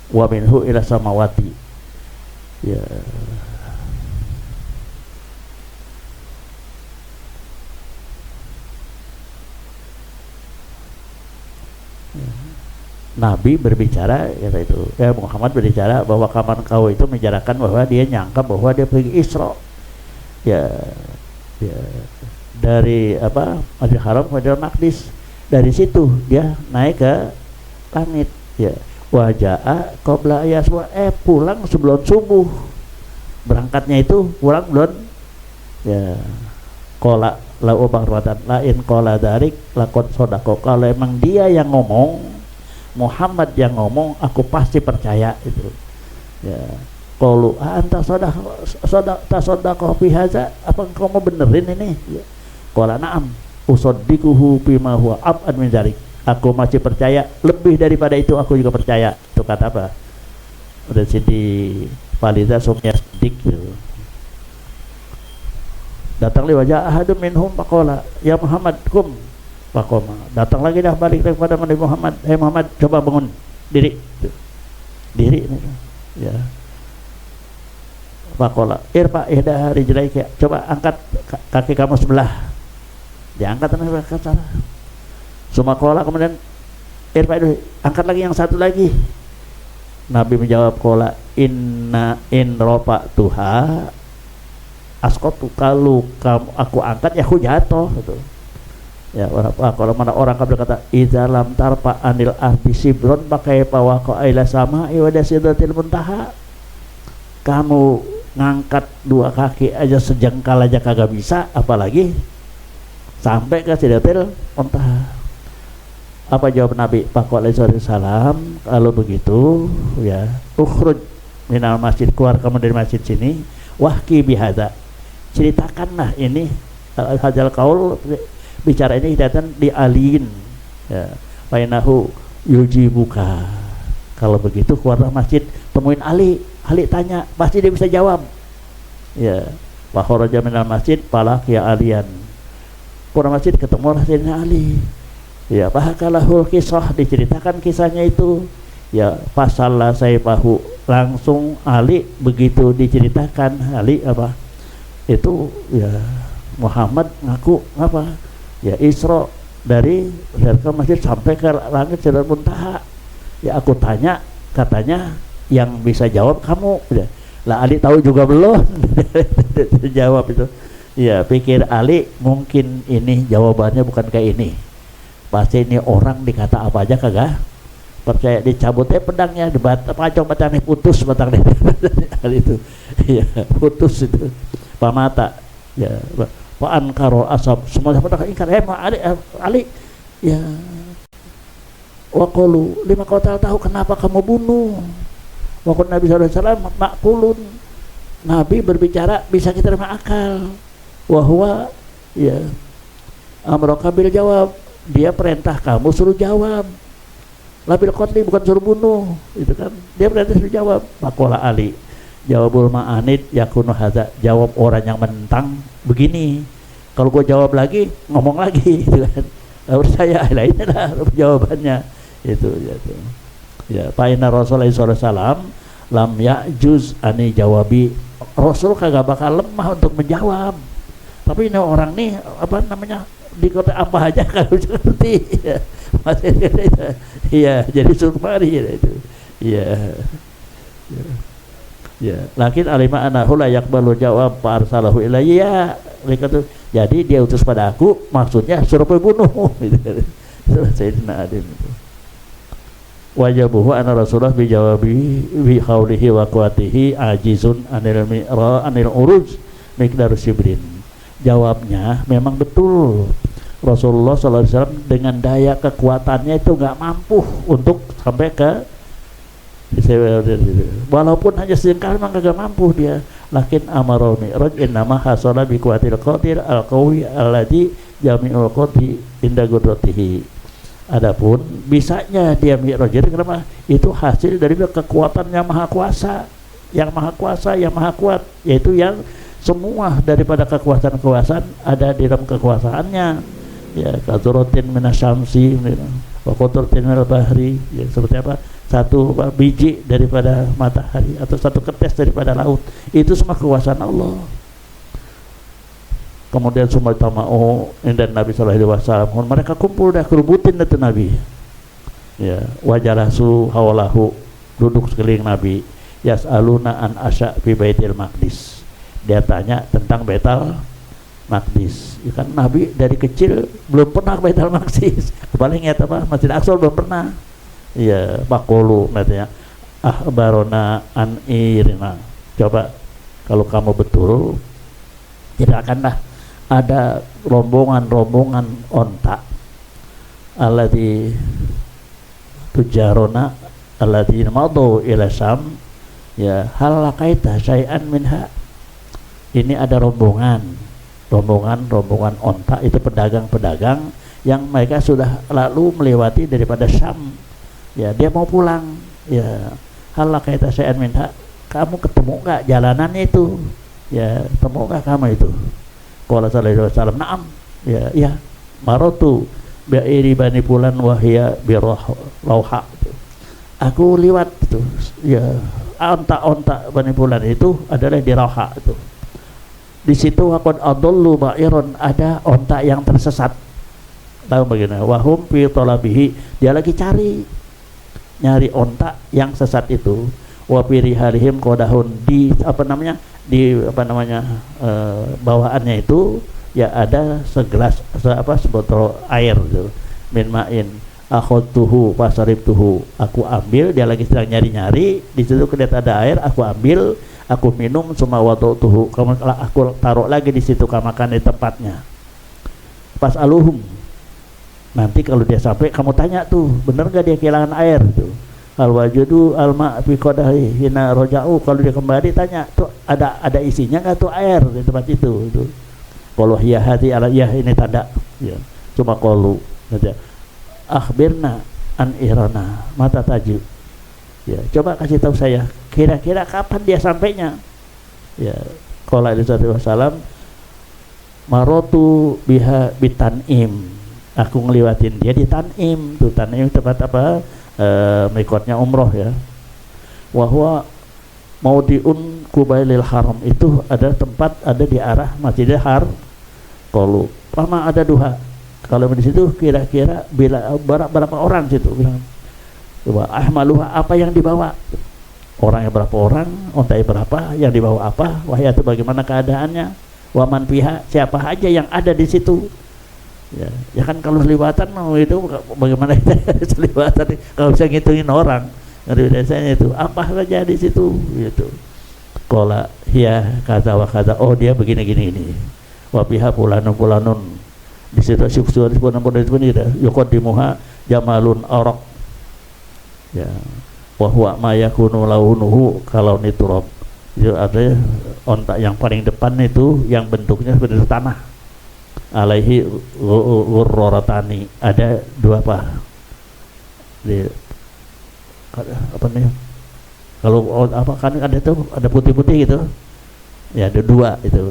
Wa minhu ila samawati. Ya. Nabi berbicara Muhammad berbicara bahwa kawan kau itu menjarakan bahwa dia nyangka bahwa dia pergi Isra ya dari Masjidil Haram ke Baitul Maqdis, dari situ dia naik ke langit ya. Wajah qabla ayaswa, pulang sebelum subuh berangkatnya itu pulang belum ya kola la ubaratan lain kola darik lakon sodako. Kalau emang dia yang ngomong, Muhammad yang ngomong, aku pasti percaya itu ya. Qalu anta sodako bihaza, apa engkau mau benerin ini ya. Qala na'am usaddiquhu bima huwa ab'ad min dzalik, aku masih percaya, lebih daripada itu aku juga percaya. Itu kata apa? Udah Siti Faliza sumnya Siddiq gitu. Datang li wajah ahadum minhum faqala ya Muhammad kum faqama. Datang lagi dah balik kepada Nabi Muhammad, Muhammad coba bangun diri. Diri ya. Faqala irfa ihda rijlaika, coba angkat kaki kamu sebelah. Diangkat Nabi ke sana. Sumaqala kemudian irfa itu angkat lagi yang satu lagi. Nabi menjawab qala inna in rofa tuha askotu, kalau kamu aku angkat ya aku jatuh gitu. Ya kalau mana orang kan berkata idzalam tarfa anil ahdi sibron pakai pawaqa ila sama iwada sidratil muntaha, kamu ngangkat dua kaki aja sejengkal aja kagak bisa, apalagi sampai ke sidratil muntaha. Apa jawab Nabi Pak alaihi salam? Kalau begitu ya ukhruj minal masjid, keluar kamu dari masjid sini, wahki bihadza, ceritakanlah ini hadzal qaul, bicara ini datang di aliin ya, fainahu yujibuka. Kalau begitu keluarlah masjid, temuin Ali tanya, pasti dia bisa jawab ya. Wa kharaja minal masjid falaqiya aliyan, keluar masjid ketemulah Sayyidina Ali ya. Bahakalahul kisah, diceritakan kisahnya itu ya. Pasalla saifahu, langsung Ali begitu diceritakan Ali apa itu ya, Muhammad ngaku apa ya Isra dari ke masjid sampai ke langit Sidratul Muntaha ya. Aku tanya, katanya yang bisa jawab kamu ya. Lah Ali tahu juga belum jawab itu ya. Pikir Ali mungkin ini jawabannya bukan kayak ini, pasti ini orang dikata apa aja kagak percaya, dicabutnya pedangnya, pacong batangnya putus batangnya itu ya, putus itu pamata ya. Wa ankaro asab, semua pada ingkar Ali ya. Wa qalu lima qatal, tahu kenapa kamu bunuh. Wa qul Nabi sallallahu alaihi wasallam makulun, Nabi berbicara bisa kita terima akal. Wa huwa ya amraka bil jawab, dia perintah kamu suruh jawab. Labil qatli, bukan suruh bunuh, itu kan dia perintah suruh jawab. Maqala Ali jawabul ma'anid yakunu hadza, jawab orang yang menentang begini, kalau gua jawab lagi ngomong lagi gitu kan, percaya lainnya lah jawabannya itu ya. Fa inna Rasulullah sallallahu alaihi wasallam lam ya'juz ani jawabi, Rasul kagak bakal lemah untuk menjawab. Tapi ini orang nih apa namanya di kota apa aja kalau ngerti ya. Masih iya, jadi surmari ya itu iya ya. Lakin alima anahu la yaqbalu jawab fa arsalahu ilayya, jadi dia utus pada aku, maksudnya suruh bunuh gitu. Sayyidina Adim itu wajabuhu anna Rasulullah bijawabi bi qaulihi wa quwwatihi ajizun anil uruj miqdar sibrin. Jawabnya memang betul, Rasulullah SAW dengan daya kekuatannya itu nggak mampu untuk sampai ke, walaupun hanya sejengkal memang nggak mampu dia. Lakin amaroni rajin nama hasala bi kuatil qadir al qawi alladhi jami'ul qadi inda qudratihi. Adapun bisanya dia mi'raj, kenapa? Itu hasil dari kekuatan yang maha kuasa, yang maha kuat, yaitu yang semua daripada kekuasaan ada di dalam kekuasaannya ya. Kadzuratin minasyamsi wa qatratin minal bahri ya, seperti apa? Satu biji daripada matahari atau satu ketes daripada laut, itu semua kekuasaan Allah. Kemudian semua tamau dan Nabi sallallahu alaihi wasallam mereka kumpul dah kerubutin itu Nabi ya. Wajalasu hawalahu, duduk sekeliling Nabi. Yas'aluna an asya fi baitil maqdis, dia tanya tentang Baitul Maqdis ya kan. Nabi dari kecil belum pernah ke Baitul Maqdis, paling ingat apa Masjid Aqsa belum pernah ya. Maqulu katanya ahbarona an irina, coba Kalau kamu betul, tidak akanlah ada rombongan-rombongan onta alladzi tujarona alladzi madu ila Syam, ya hal laqaita syai'an minha. Ini ada rombongan onta, itu pedagang-pedagang yang mereka sudah lalu melewati daripada Syam. Ya, dia mau pulang. Ya, hal laqaita syai'an minha, kamu ketemu enggak jalanannya itu? Ya, ketemu enggak kamu itu? Qala sallallahu alaihi wasallam, na'am. Ya, ya. Marotu bi'iri bani fulan wahya birauha. Aku lewat itu. Ya, onta-onta bani fulan itu adalah di Rauha itu. Di situ waqad adallu ba'iron, ada onta yang tersesat. Tahu bagaimana? Wahum fi talabihi, dia lagi nyari onta yang sesat itu. Wa fi rihalihim qadahun, di bawaannya itu ya ada sebotol air gitu. Min ma'in akhadtuhu fasaribtuhu, aku ambil, dia lagi sedang nyari-nyari, di situ kelihatan ada air, aku ambil, aku minum, semua wada'tuhu, aku taruh lagi di situ, kamakan di tempatnya. Pas aluhum, nanti kalau dia sampai kamu tanya tuh, bener gak dia kehilangan air tuh. Al wajudu al ma' fi qadahi hina roja'u, kalau dia kembali tanya tuh ada isinya nggak tuh air di tempat itu. Kalau hiya hati ala ya, ini tanda ya. Cuma qalu saja akhbirna an irana mata taju, ya coba kasih tahu saya kira-kira kapan dia sampainya. Ya, qala alaihi wasallam marotu biha bitan'im, aku ngeliwatin dia di Tan'im tuh. Tan'im tempat apa? Mikotnya umroh ya. Wahwa maudiun kubailil haram, itu ada tempat ada di arah Masjidil Haram. Kalau lama ada duha, kalau di situ kira-kira bila berapa orang situ bilang, coba ahmaluha, apa yang dibawa, orangnya berapa orang, ontai berapa, yang dibawa apa, wahyatu bagaimana keadaannya, waman pihak, siapa aja yang ada di situ. Ya kan kalau selibatan mau itu bagaimana kita selibatan kalau bisa ngitungin orang, dari biasanya itu apa saja di situ gitu. Qala hiya kata wa kata, oh dia begini ini. Wa biha fulanun di situ syukur pun itu yuqaddimuha jamalun araq. Ya, wa huwa ma yakunu launuhu kalau niturab. Itu ada ontak yang paling depan itu yang bentuknya seperti tanah. Alaihi ghurratani, ada dua apa nih, kalau apa kan ada tuh ada putih-putih gitu ya, ada dua itu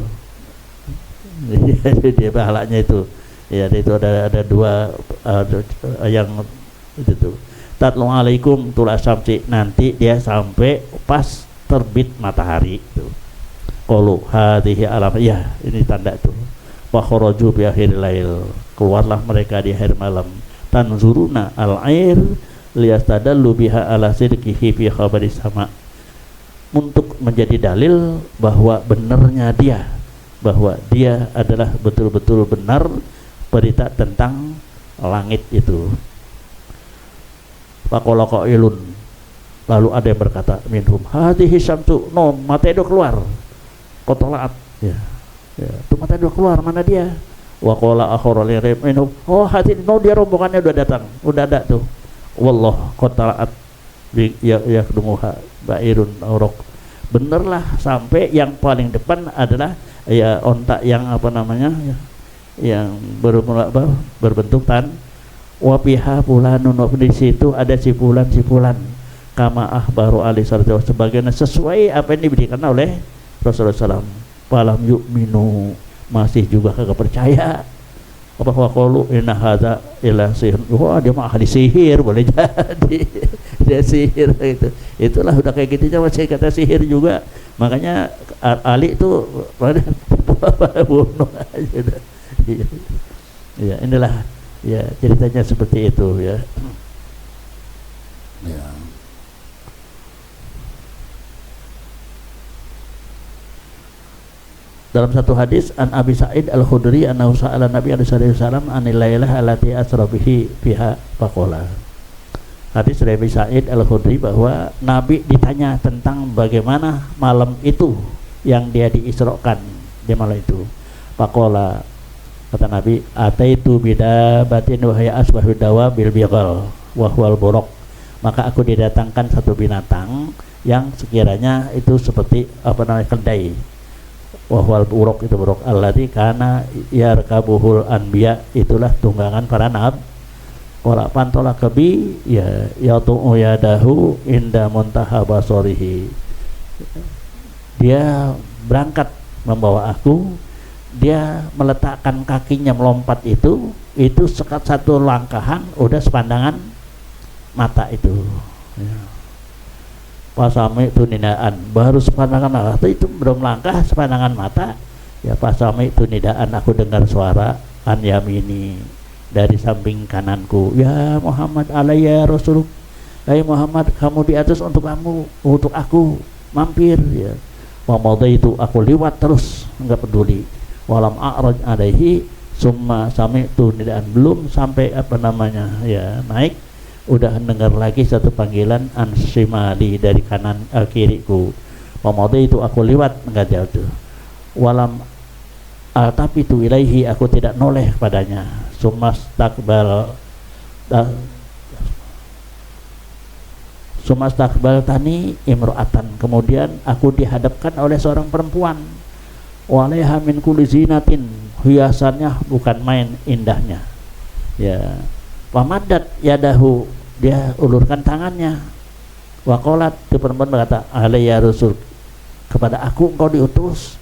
dia pahalanya itu ya, itu ada dua yang itu tuh. Tatlu alaikum tulasamsi, nanti dia sampai pas terbit matahari tuh. Qalu hadhihi alam, ya ini tanda tuh. Wa kharaju bi akhiril lail, keluarlah mereka di akhir malam. Tanzuruna al-air liyastadallu biha ala sidqihi fi khabaris sama, untuk menjadi dalil bahwa benarnya dia, bahwa dia adalah betul-betul benar berita tentang langit itu. Faqala qailun, lalu ada yang berkata minhum hadhihi syamsu, no matahari keluar, qotolaat ya. Ya, tuh mata dua keluar, mana dia? Wa qala akhara li minhum, oh hati no, dia rombongannya udah datang, udah ada tuh. Wallah qata'at bi ya kedumuha ba'irun auraq. Benerlah sampai yang paling depan adalah ya ontak yang apa namanya ya, yang berbentuk tan. Wa biha fulanun, di situ ada si fulan kama ahbaru alaihi salatu, sebagaimana sesuai apa yang diberikan oleh Rasulullah SAW. Falam yu'minu, masih juga kagak percaya. Apa waqalu inna hadza ila sihr, wah dia mah ahli sihir, boleh jadi dia sihir gitu. Itulah udah kayak gitu masih kata sihir juga. Makanya Ali itu bunuh aja. Ya, inilah ya ceritanya seperti itu ya. Ya. Dalam satu hadis an Abi Sa'id Al-Khudri annahu sa'ala Nabi sallallahu alaihi wasallam anil lailah allati asra bihi fiha faqala. Hadis dari Abi Sa'id Al-Khudri bahwa Nabi ditanya tentang bagaimana malam itu yang dia diisrokan di malam itu. Pakola, kata Nabi, ataitu bidabatin wahya asbahu dawa bil bighal wahwal borok. Maka aku didatangkan satu binatang yang sekiranya itu seperti keldai. Wahwal buruk, itu buruk allati kana yarkabuhul anbiya, itulah tunggangan para nabi. Wala pantola kebi ya yatu'u yadahu inda muntaha basorihi. Dia berangkat membawa aku, dia meletakkan kakinya melompat itu sekat satu langkahan udah sepandangan mata itu ya. Pasami itu nidaan, baru sepandangan mata itu belum langkah sepandangan mata ya. Pasami itu nidaan, aku dengar suara an yamini, dari samping kananku, ya Muhammad alayya rasul, hai Muhammad, kamu di atas untuk kamu, untuk aku, mampir ya. Wamadai itu aku liwat terus, enggak peduli. Walam a'raj alaihi summa sami itu nidaan, belum sampai ya naik, udah dengar lagi satu panggilan an shimali, dari kanan kiriku. Wamadai itu aku liwat, enggak jauh tuh. Walam tapi itu ilaihi, aku tidak noleh padanya. Sumastakbal tani imro'atan, kemudian aku dihadapkan oleh seorang perempuan. Walaiha min kulli zinatin, hiasannya bukan main indahnya ya. Pamadat yadahu, dia ulurkan tangannya. Waqalat, itu perempuan berkata, alayya rasul, kepada aku engkau diutus.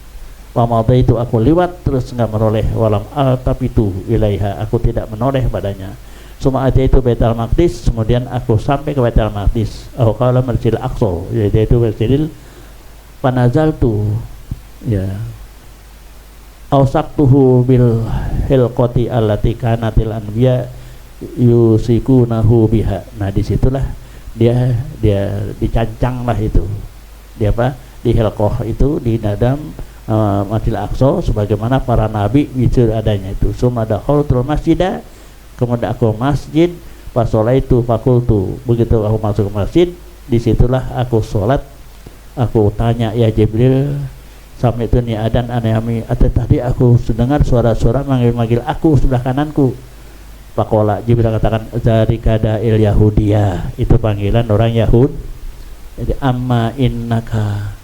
Wamadai itu aku liwat terus enggak menoleh. Walam tapi itu ilaiha, aku tidak menoleh padanya. Suma'ati itu Baitul Maqdis, kemudian aku sampai ke Baitul Maqdis. Qala Masjidil Aqsa, yaitu Masjidil Panazaltu ya. Ausaqtuhu bil hilqati allati kanatil anbiya yusikunahu biha. Nah disitulah dia dicancang lah itu. Dia apa? Di hilqah itu, di nadam Masjidil Aqsa, sebagaimana para nabi itu adanya itu. Sumadakhaltul masjidah, kemudian aku masjid, fasolaitu fakultu, begitu aku masuk ke masjid, disitulah aku sholat. Aku tanya, ya Jibril, sampai itu ni adan anayami, atau tadi aku dengar suara-suara manggil-manggil aku sebelah kananku. Pakola, Jibril katakan, zarika da'il Yahudiyah, itu panggilan orang Yahud. Jadi amma innaka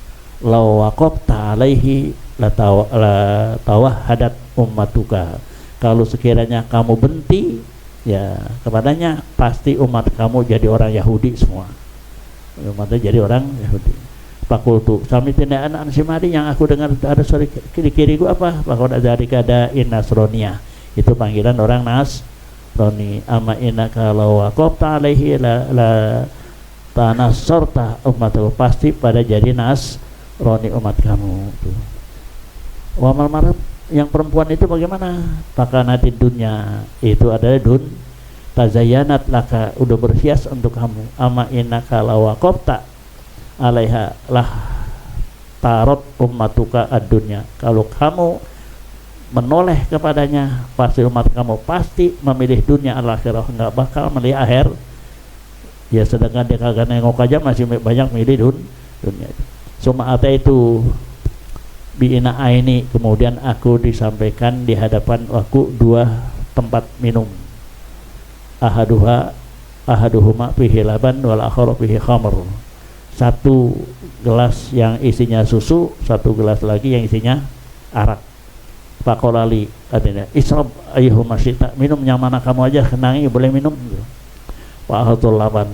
law waqafta alaihi la tawahadat ummatuka, kalau sekiranya kamu benci ya kepadanya, pasti umat kamu jadi orang Yahudi semua, umatnya jadi orang Yahudi. Fakultu sami tindaan ansimari, yang aku dengar ada suara kiri-kiriku apa? Pakola dzalika da'in nasroniyah, itu panggilan orang Nasrani. Amma innaka law waqafta alaihi la tanassorta ummatuka, pasti pada jadi Nasrani umat kamu tuh. Wamal marab, yang perempuan itu bagaimana? Pakanatin dunya, itu adalah tazayyanat laka, udah berhias untuk kamu. Ama innaka lawaqafta alaiha lah tarot ummatuka ad-dunya, kalau kamu menoleh kepadanya, pasti umat kamu pasti memilih dunia al-akhirah, enggak bakal memilih akhir ya. Sedangkan dia kagak nengok aja masih banyak milih dunia itu. Suma'ata itu bi'ina aini, kemudian aku disampaikan di hadapan aku dua tempat minum. Ahaduhuma fihi laban wal akharu fihi khamr. Satu gelas yang isinya susu, satu gelas lagi yang isinya arak. Faqolali, artinya isrob ayyuhuma syi'ta, minum yang mana kamu aja, kenangi boleh minum. Wa ahatul laban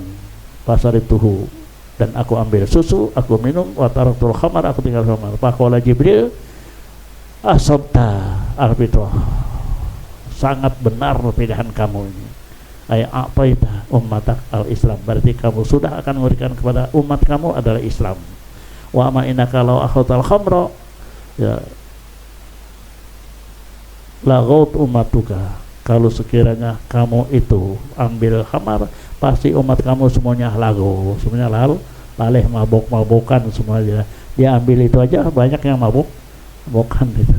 fasarituhu, dan aku ambil susu, aku minum. Wa taraktul khamar, aku tinggal khamar. Faqala Jibril, asabta al-fitrah, sangat benar pilihan kamu ini. Ay a'taita ummatak al-Islam, berarti kamu sudah akan memberikan kepada umat kamu adalah Islam. Wa ma innaka law akhadhal khamra ya laghut ummatuka, kalau sekiranya kamu itu ambil khamar, pasti umat kamu semuanya lagu, semuanya laleh, mabok-mabokan semuanya. Dia ambil itu aja banyak yang mabok-mabokan itu.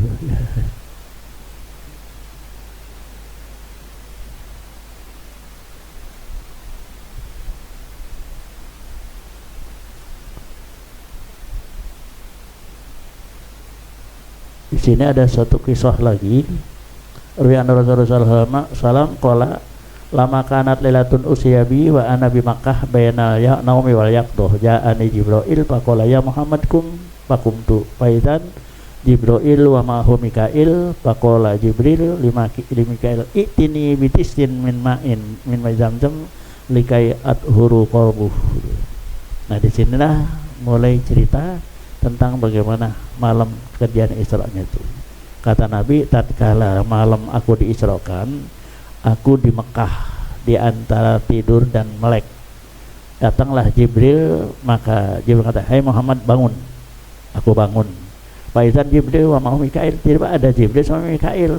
Di sini ada satu kisah lagi. Riwayat Rasulullah sallallahu qala lama kanat lailatun usyabi wa ana bi Makkah baina ya naumi wal yaqdah ja'ani Jibril faqala ya Muhammad kum faqumtu faidan Jibril wa ma'hu Mikail faqala Jibril lima Mikail itini bitistin min ma'in min Zamzam likai athuru qalbuh. Nah di sinilah mulai cerita tentang bagaimana malam kejadian Isra-nya itu. Kata Nabi, tatkala malam aku diisrakan, aku di Mekah di antara tidur dan melek. Datanglah Jibril, maka Jibril kata, "Hai Muhammad, bangun." Aku bangun. Faizan Jibril wa ma'hu Mikail, tiba ada Jibril sama Mikail.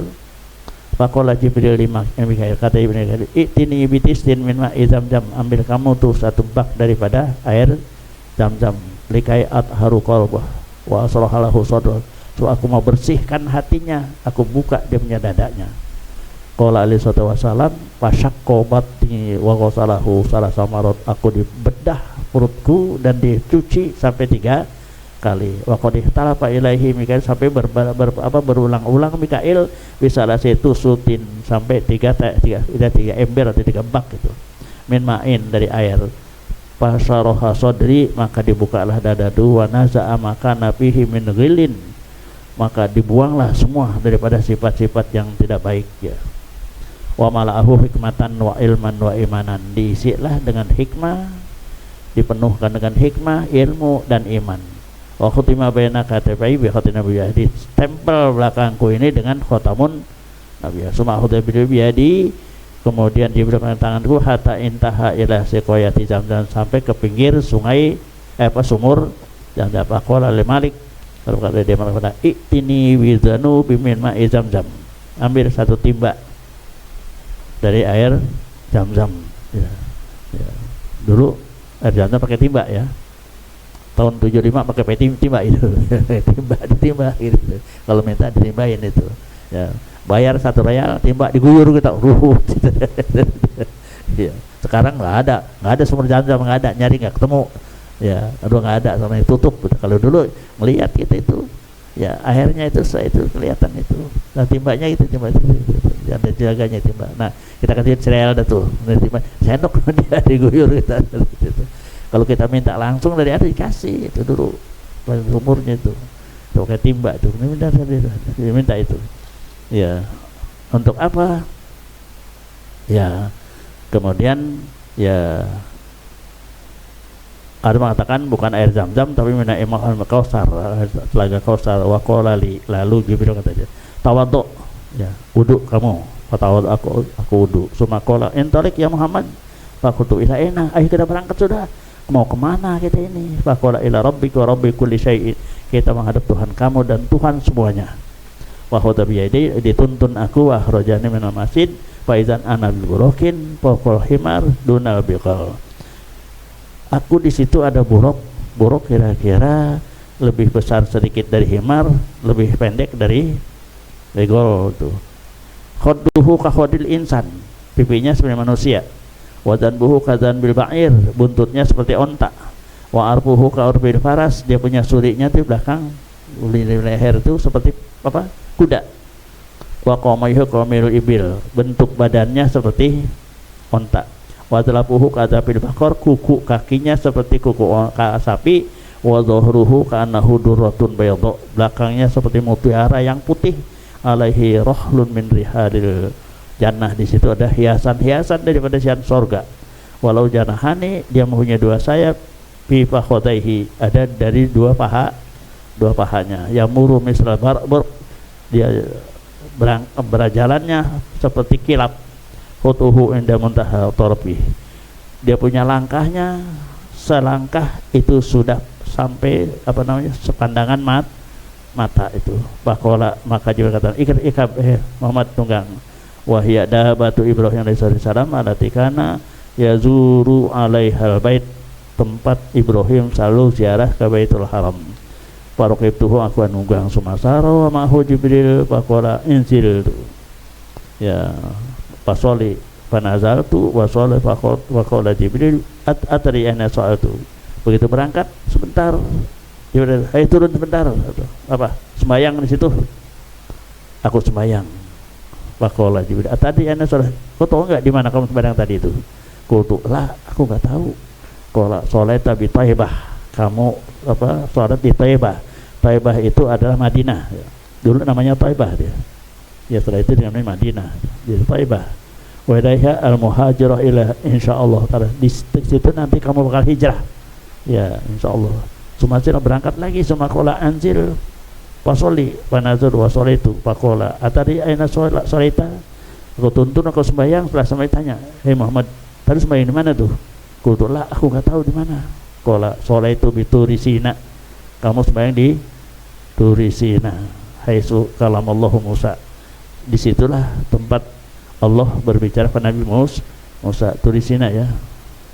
Faqala Jibril lima Mikail, kata Jibril, "Itini bitistin min ma'i Zamzam." Ambil kamu tuh satu bak daripada air Zamzam. Likai atharu qalbah wa asrahalahu sadra. So aku mau bersihkan hatinya, aku buka dia punya dadanya. Qala alaihi wasallam, "Fashaqqo batni wa ghasalahu salasa marat." Aku dibedah perutku dan dicuci sampai 3 kali. Wa qad ihtalafa ilaihi Mikail, sampai berulang-ulang Mikail bisa lah itu sutin sampai 3 ember atau 3 bak itu. Min ma'in dari air. Fasaroha sodri, maka dibukalah dadadu, wa naza'a maka nafihi min ghilin, maka dibuanglah semua daripada sifat-sifat yang tidak baik ya. Wa mala'ahu hikmatan wa ilman wa imanan, diisilah dengan hikmah, dipenuhkan dengan hikmah, ilmu dan iman. Wa khutima baina katabai bi khatin nabiyah, di tempel belakangku ini dengan khatamun nabiyah. Suma hudabil biyadi, kemudian Jibril dengan tanganku hatta intaha ila siqayati Zamzam, sampai ke pinggir sungai sumur Zamzam. Faqala li Malik, lalu kata dia Malik, "Itini wizanu bimin ma'i Zamzam." Ambil satu timba dari air Zamzam ya. Dulu air Zamzam pakai timba ya. Tahun 75 pakai timba itu. ditimba gitu. Kalau minta ditimbain itu. Ya. Bayar 1 real, timba diguyur kita ya. Sekarang nggak ada sumur Zamzam, nggak ada, nyari nggak ketemu ya, aduh nggak ada, sama tutup. Kalau dulu ngelihat kita itu ya airnya itu kelihatan itu, nah timbanya itu ada jaganya timba. Nah kita kasih cereal dah tuh, timba sendok dia diguyur kita gitu. Kalau kita minta langsung dari ada dikasih itu dulu sumurnya itu pakai timba tuh, minta itu. Ya, untuk apa? Ya, kemudian ya ada mengatakan bukan air Zamzam tapi mina imam al-Kausar, telaga Kausar. Wa qala li, lalu Jibril kata dia, "Tawadhu." Ya, wudu kamu. Fatawad aku wudu. Suma qala, "Intalik ya Muhammad." Faqutu ila aina? Ayo kita berangkat sudah. Mau kemana kita ini? Faqala ila rabbika wa rabbi kulli syai'in. Kita menghadap Tuhan kamu dan Tuhan semuanya. Wa khudabiyadi, dituntun aku wa akhrajani minal masjid fa idzan ana bil burokin faqal himar dunal biqal. Aku di situ ada buruk kira-kira lebih besar sedikit dari himar, lebih pendek dari begol tuh. Khadduhu ka khadil insan, pipinya seperti manusia. Wa danbuhu ka danbil ba'ir, buntutnya seperti onta. Wa arfuhu ka urbil faras, dia punya surinya di belakang, di leher itu seperti apa? Kuda. Wa qamayhu qamirul ibil, bentuk badannya seperti onta. Wa dalapuhu kadzabil bakor, kuku kakinya seperti kuku sapi. Wa dhahruhu ka'annahu durratun bayadha, belakangnya seperti mutiara yang putih. Alaihi rahlun min rihadil jannah, di situ ada hiasan-hiasan daripada hiasan surga. Walau janahani, dia mempunyai 2 sayap. Fi fakhodaihi, ada dari 2 pahanya. Yamuru misral dia berjalannya seperti kilap. Khutuhu inda muntaha torbi, dia punya langkahnya selangkah itu sudah sampai sepandangan mata itu. Bakola, maka juga kata ikab Muhammad tunggang. Wahya dahabatu Ibrahim alaihi salam alatikana yazuru alaihal bait, tempat Ibrahim selalu ziarah ke Baitul Haram. Faraqibtuhu, aku nunggang sumasaro wa ma'hu Jibril faqala inzil. Ya, fasoli fanazaltu wa shala faqala Jibril atri ana sa'atu. Begitu berangkat sebentar Jibril, "Hai turun sebentar." Apa? Sembahyang di situ. aku sembahyang. Faqala Jibril, tadi ana sholat, kau tahu nggak di mana kamu sembahyang tadi itu? Qultu lah, aku nggak tahu. Qala sholaita bi Thaibah, kamu sholat di Thaibah. Thaibah itu adalah Madinah, dulu namanya Thaibah dia. Ya setelah itu namanya Madinah, jadi Thaibah. Wa ilaiha al-muhajirah ila insyaallah taala. Di situ nanti kamu bakal hijrah. Ya insyaallah. Sumasir berangkat lagi sama qala anzil fasoli panazur wa sholaitu faqala atari aina sholaita. Aku tuntun aku sembahyang, setelah sampai tanya, "Hei Muhammad, tadi sembahyang di mana tuh?" Qultu la, aku enggak tahu di mana. Qala sholaitu bi Turi Sina. Kamu sembahyang di Turi Sina. Haitsu kalamallahu Musa. Disitulah tempat Allah berbicara kepada Nabi Musa. Turi Sina ya.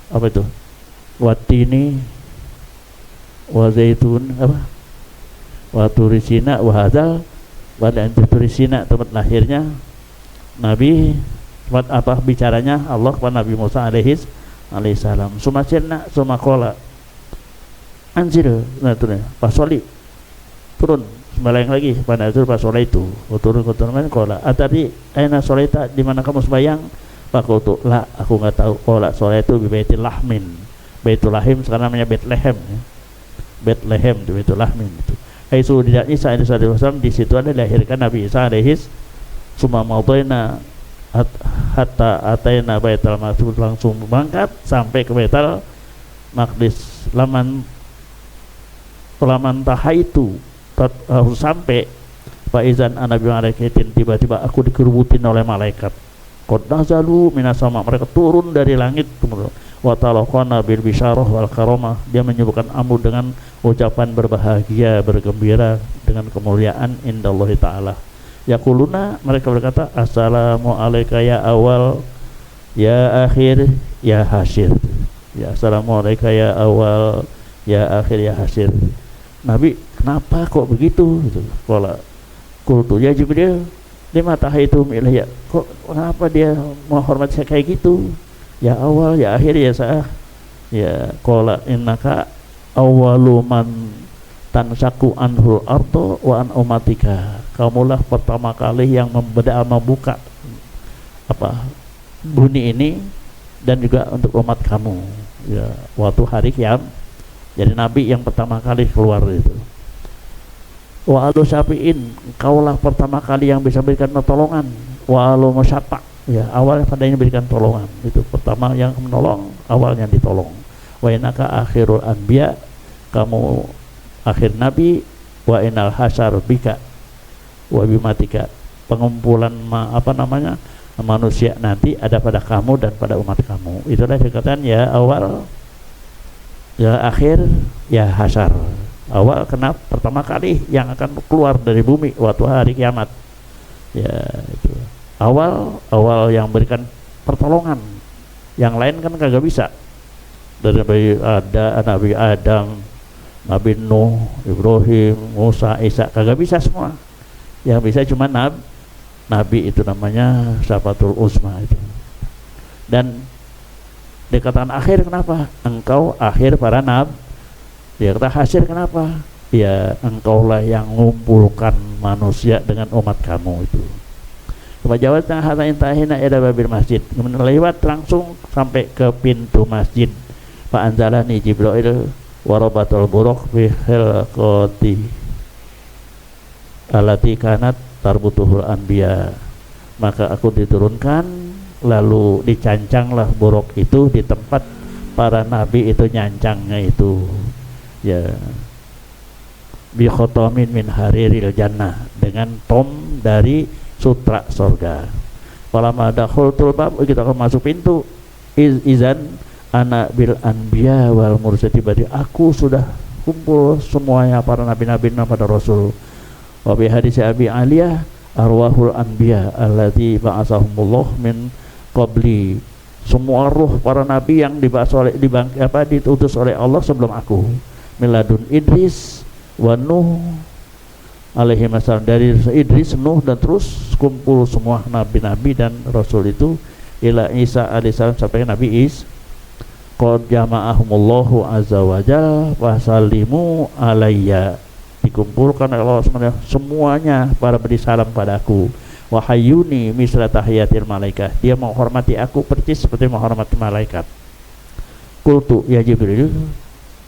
Apa itu? Watini wa zaitun apa? Wa Turi Sina wa hadzal wa Turi Sina, tempat lahirnya Nabi, tempat apa bicaranya Allah kepada Nabi Musa alaihissalam. Sumasirna sumakola anjir, nah turun pasoli, turun sembahyang lagi pada itu pasola itu turun kan kola atadi aina solaita, di mana kamu sembahyang? Pakutu lah, aku nggak tahu. Kola sola itu di Baitul Lahmin, Baitul Lahim sekarang namanya Bethlehem ya. Bethlehem di Baitul Lahmin itu. Hai sudah Isa alaihi wasallam, di situ ada dilahirkan Nabi Isa alaihis. Summa maudina hatta ataina Baitul Maqdis, langsung berangkat sampai ke Baitul Maqdis. Laman tahaitu harus sampai faizan anabi malaikatin, tiba-tiba aku dikerubutin oleh malaikat. Qad nazalu minas sama, mereka turun dari langit. Kemudian wa talaqana bil bisyarah wal karamah, dia menyebutkan amu dengan ucapan berbahagia, bergembira dengan kemuliaan indallahi taala. Yaquluna, mereka berkata, assalamu alayka ya awal ya akhir ya hasyir. Ya assalamu alayka ya awal ya akhir ya hasyir. Nabi, kenapa kok begitu gitu. Qala qultu ya Jibril lima tahaitum ilayya, kok kenapa dia menghormati saya kayak gitu? Ya awal ya akhir ya sah. Ya qala innaka awwalu man tansaku anhul ardo wa an umatika, kamulah pertama kali yang membuka bumi ini dan juga untuk umat kamu ya, waktu hari kiamat. Jadi Nabi yang pertama kali keluar itu. Wa alu syafi'in, kaulah pertama kali yang bisa berikan pertolongan. Wa alu musyafa', ya awalnya padanya berikan tolongan. Itu pertama yang menolong, awalnya ditolong. Wa innaka akhirul anbiya, kamu akhir nabi. Wa inal hasyar bika wa bimatika, pengumpulan manusia nanti ada pada kamu dan pada umat kamu. Itulah dikatakan ya awal ya akhir ya hasyar. Awal kenapa pertama kali yang akan keluar dari bumi waktu hari kiamat. Ya itu. Awal yang berikan pertolongan. Yang lain kan kagak bisa. Dari Nabi Adam, Nabi Nuh, Ibrahim, Musa, Isa, kagak bisa semua. Yang bisa cuma Nabi itu namanya Syafatul Uzma itu. Dan dikatakan akhir kenapa? Engkau akhir para nabi. Dia kata hasyir kenapa? Ya engkaulah yang mengumpulkan manusia dengan umat kamu itu. Kemajawatnya hatta intahina ila babil masjid, kemudian lewat langsung sampai ke pintu masjid. Fa anzalani Jibril warabatul buruk fi khilqati allati kanat tarbutuhul anbiya, maka aku diturunkan lalu dicancanglah buruk itu di tempat para nabi itu nyancangnya itu ya, bi khotamin min hariril jannah, dengan tom dari sutra surga. Falamma dakhultul bab, kita akan masuk pintu, izan ana bil anbiya wal mursalin, berarti aku sudah kumpul semuanya para nabi-nabi dan para rasul. Wa bi hadis Abi Aliyah arwahul anbiya allati ba'atsahumullah min qabli, semua ruh para nabi yang diutus oleh Allah sebelum aku. Miladun Idris wa Nuh alaihi wasallam, dari Idris, Nuh dan terus kumpul semua nabi-nabi dan rasul itu ila Isa alaihissalam sampai Nabi Isa. Qad jama'ahumullahu azza wa jalla wa sallimu alayya, dikumpulkan oleh Allah SWT semuanya para beri salam padaku. Wahayuni misla tahiyatil malaikat, dia menghormati aku persis seperti menghormati malaikat. Qultu ya Jibril,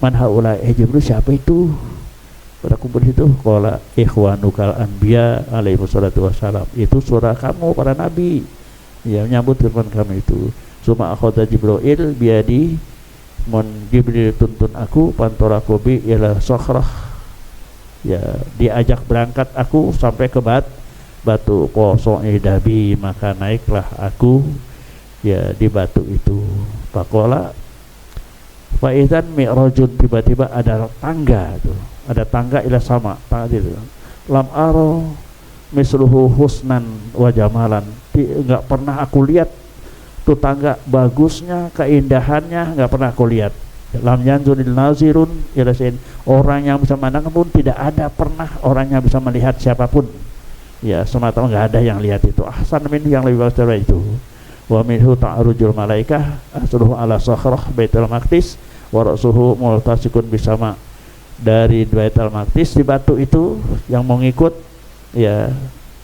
man haula, Jibril siapa itu? Pada kumpul itu, qala ikhwanukal anbiya alaihi wassalatu wassalam, itu saudara kamu para nabi. Ya, menyambut firman kami itu. Suma akhadha Jibril biadi, mon Jibril tuntun aku pantoraku bi ila sakhrah. Ya, diajak berangkat aku sampai ke batu kosong dabi, maka naiklah aku ya di batu itu. Faqala fa idzan mi'rajun, tiba-tiba ada tangga tuh. Ada tangga ila sama, tangga itu. Lam aro misluhu husnan wa jamalan. Enggak pernah aku lihat tuh tangga bagusnya, keindahannya enggak pernah aku lihat. Lam yanzuril nazirun ila sayin, orang yang bisa memandang pun tidak ada pernah orang yang bisa melihat siapapun. Ya, semata enggak ada yang lihat itu. Ahsan min, yang lebih bagus dari itu. Wa minhu ta'rujul malaikah asluhu ala sakhrah Baitul Maqdis wa ra'suhu multasikun bisama. Dari Baitul Maqdis di batu itu yang mau ngikut ya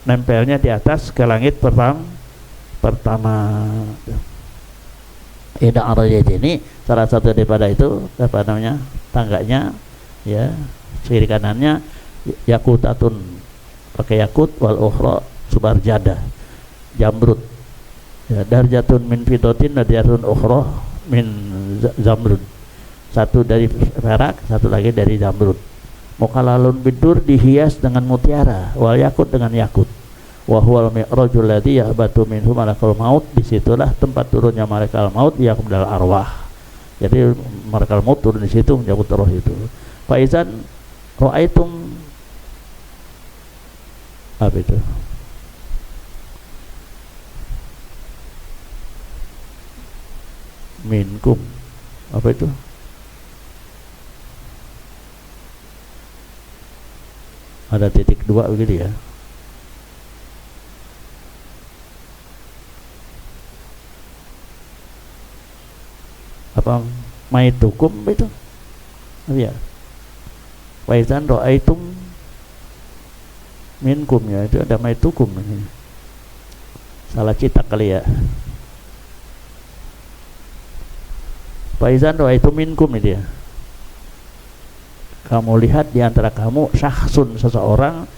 nempelnya di atas ke langit pertama. Ida arajat ini salah satu daripada itu apa namanya tangganya ya, kiri kanannya yakutatun, pakai yakut, wal ukhra subarjada jamrud ya, darjatun min fidotin, darjatun ukhra min zamrud, satu dari perak, satu lagi dari zamrud. Mukalalun bidur, dihias dengan mutiara, wal yakut dengan yakut. Wa huwal mi'rajul ladzi yahbatu minhu malakul maut, disitulah tempat turunnya malaikat maut yang kedal arwah. Jadi malaikat maut turun di situ menyambut roh itu. Fa izan ra'aitum, apa itu? Minkum, apa itu? Ada titik dua begitu ya. Apa maitukum itu? Ya. Wa idzan ra'aitum minkum, ya itu ada maitukum ini. Salah cetak kali ya. Wa idzan ra'aitum minkum itu ya. Kamu lihat di antara kamu syahsun, seseorang,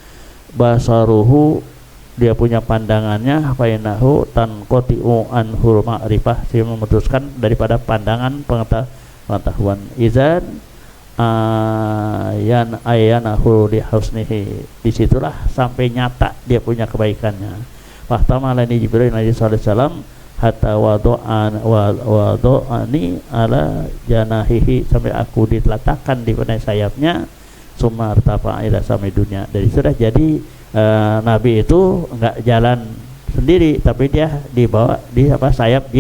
basaruhu, dia punya pandangannya, fainahu tanqati'u anhul ma'rifah, dia memutuskan daripada pandangan pengetahuan. Izan ayanahu li husnihi, disitulah sampai nyata dia punya kebaikannya. Fahtamalani Jibril alaihi salam hatta wado'ani ala janahihi, sampai aku diletakkan di pada sayapnya. Summa artafa ila samai dunia. Dari sudah jadi Nabi itu enggak jalan sendiri, tapi dia dibawa di apa sayap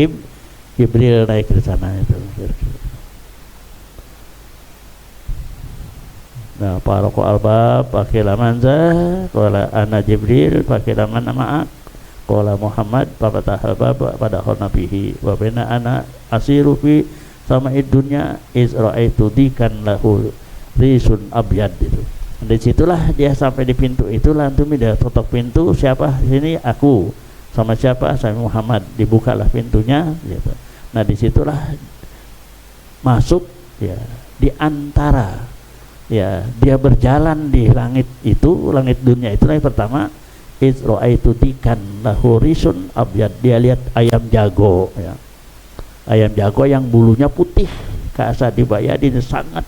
Jibril naik ke sana itu. Nah, paroko albab pakai lamanza, qala ana Jibril pakai laman ma'ak, qala Muhammad fafatahal bab pada nabihi wa bina ana asiru fi sama'id dunya iz ra'aitu dikan lahu risun abyad itu. Di situlah dia sampai di pintu itu, lantum dia tutup pintu, siapa sini, aku sama siapa, saya Muhammad, dibukalah pintunya gitu. Nah disitulah masuk ya, di antara ya dia berjalan di langit itu, langit dunia itu yang pertama, Izra'aitu dikan lahu risun abyad, dia lihat ayam jago ya, ayam jago yang bulunya putih, kasa dibayadin,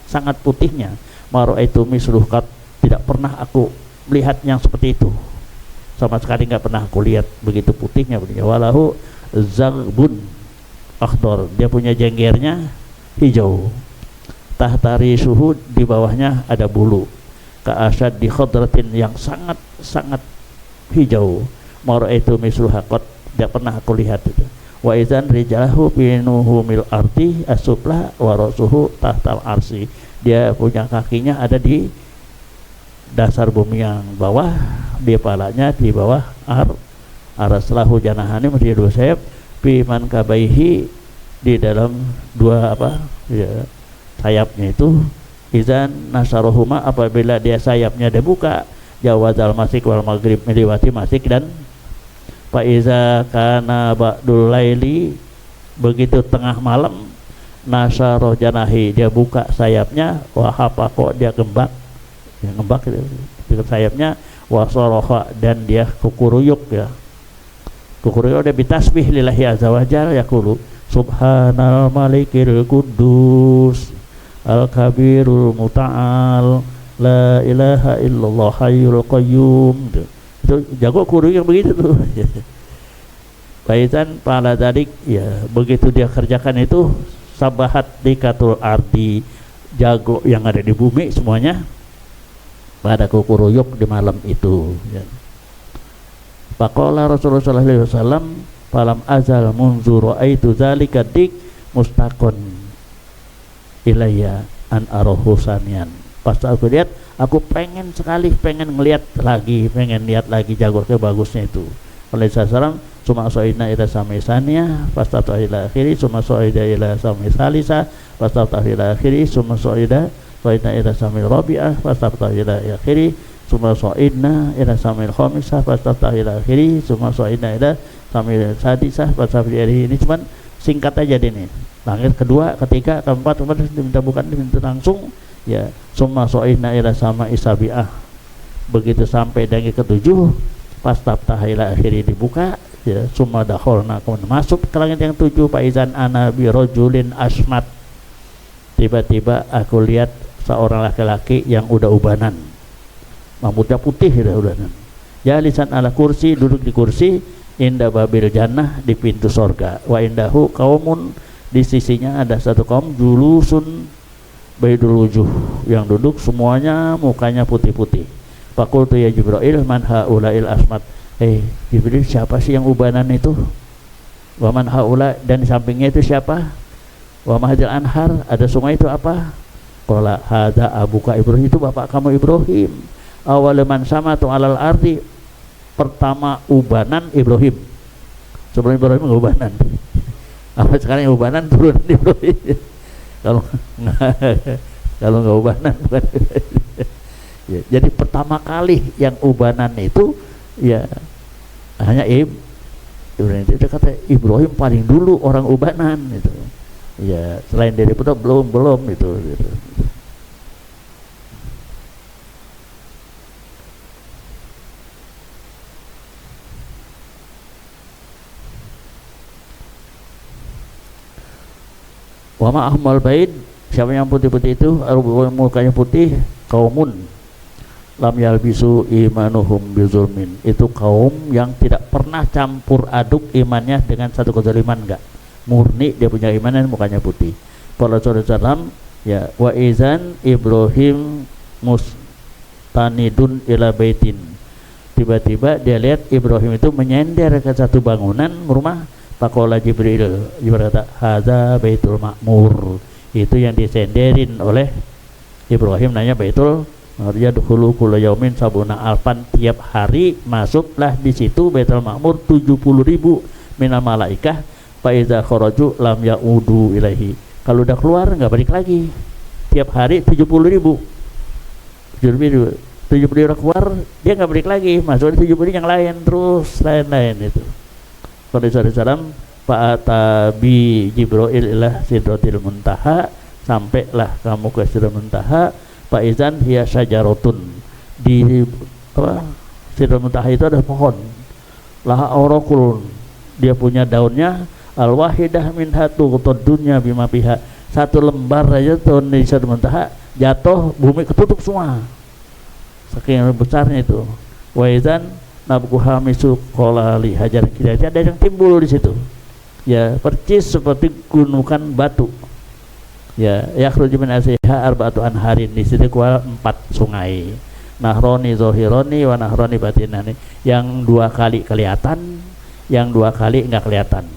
sangat putihnya. Mara'aitu misluhat, tidak pernah aku melihat yang seperti itu, sama sekali nggak pernah aku lihat begitu putihnya. Walahu zagbun akhdar, dia punya jenggernya hijau, tahtari suhu, di bawahnya ada bulu, ka'asad di khadratin, yang sangat hijau. Mara'aitu misluhaqat, tidak pernah aku lihat itu. Wa idzan rijalahu pinuhu mil arti asufla wa rasuhu tahtal arsi, dia punya kakinya ada di dasar bumi yang bawah, di kepalanya di bawah araslahu janahani, mesti dua sayap, piman kabaihi, di dalam dua apa ya sayapnya itu izan nasarohuma apabila dia sayapnya dibuka jawazal masik wal maghrib melewati masik dan fa iza kana ba'dul laili begitu tengah malam nasaroh janahi dia buka sayapnya wahapa kok dia ngembak gitu sayapnya wasoroha dan dia kukuruyuk ya kukuruyuk dia bitasbih lillahi azza wa jalla yaqulu subhanal malikil kudus al kabirul muta'al la ilaha illallah hayyul qayyum itu jago kuruyuk begitu tuh. Baitan pala tadik ya begitu dia kerjakan itu sabahat dikatul ardi jago yang ada di bumi semuanya pada kukuruyuk di malam itu ya. Faqala Rasulullah sallallahu alaihi wasallam falam azal munzuru aitu zalika dik mustaqon ilayya an arahu sanian. Pas aku lihat aku pengen lihat lagi jago ke bagusnya itu. Oleh salam summa soidna ila sami saniya fastata ila akhiri summa soida ila sami salisa fastata ila akhiri summa soida ila sami rabi'ah fastata ila akhiri summa soidna ila sami khamisah fastata ila akhiri summa soidna ila sami sadisah fastata ila akhiri. Ini cuman singkat aja ini. Langit kedua, ketiga, keempat diminta bukan diminta langsung ya summa soidna ila sama isabi'ah. Begitu sampai dengan ketujuh fastata ila akhiri dibuka ya summa dakhalna kemudian masuk ke langit yang tujuh faizan ana bi rajulin asmat tiba-tiba aku lihat seorang laki-laki yang udah ubanan rambutnya putih udah ubanan jalisan ala kursi duduk di kursi inda babil jannah di pintu sorga wa indahu qaumun di sisinya ada satu kaum julusun baydul wujuh yang duduk semuanya mukanya putih-putih. Faqultu ya Jibril man haulail asmat Jibril siapa sih yang ubanan itu? Wa man haula dan di sampingnya itu siapa? Wa mahadil anhar ada sungai itu apa? Qala hadza abuka Ibrahim itu bapak kamu Ibrahim. Awal man samatu alal ardi pertama ubanan Ibrahim. Sebelum Ibrahim enggak ubanan. Apa sekarang yang ubanan turun Ibrahim. Kalau enggak ubanan bukan. Ya, jadi pertama kali yang ubanan itu ya hanya Ibrahim itu kata Ibrahim paling dulu orang ubanan itu ya selain dari itu belum itu gitu. Wa ma ahmal bait siapa yang putih-putih itu mukanya putih kaumun lam yalbisu imanuhum bizulmin itu kaum yang tidak pernah campur aduk imannya dengan satu kezaliman enggak murni dia punya iman dan mukanya putih. Qala sallallahu ya wa izan Ibrahim mustanidun ila baitin tiba-tiba dia lihat Ibrahim itu menyender ke satu bangunan rumah. Faqala Jibril kata hadza baitul ma'mur itu yang disenderin oleh Ibrahim nanya baitul artinya dulu kula yaumin sabuna alfan tiap hari masuklah di situ Baitul Ma'mur 70.000 minal malaikah fa iza kharaju lam yaudu ilaihi kalau udah keluar enggak balik lagi tiap hari 70.000 udah keluar dia enggak balik lagi masuk 70.000 yang lain terus lain-lain itu. Qala sallam fa atabi Jibril ila sidratil muntaha sampailah kamu ke sidratil muntaha Faizan hiya syajaratun di Sidratul Muntaha itu ada pohon laha awraqul dia punya daunnya al wahidah min hatu dunya bima fiha satu lembar aja daun di Sidratul Muntaha jatuh bumi ketutup semua saking besarnya itu. Waizan nabku hamisu qolali hajar kira-kira ada yang timbul di situ ya percis seperti gunungan batu ya yakhruju min asliha arba'atu anharin di situ keluar 4 sungai nahroni zohironi wa nahroni batinani yang 2 kali kelihatan yang 2 kali enggak kelihatan.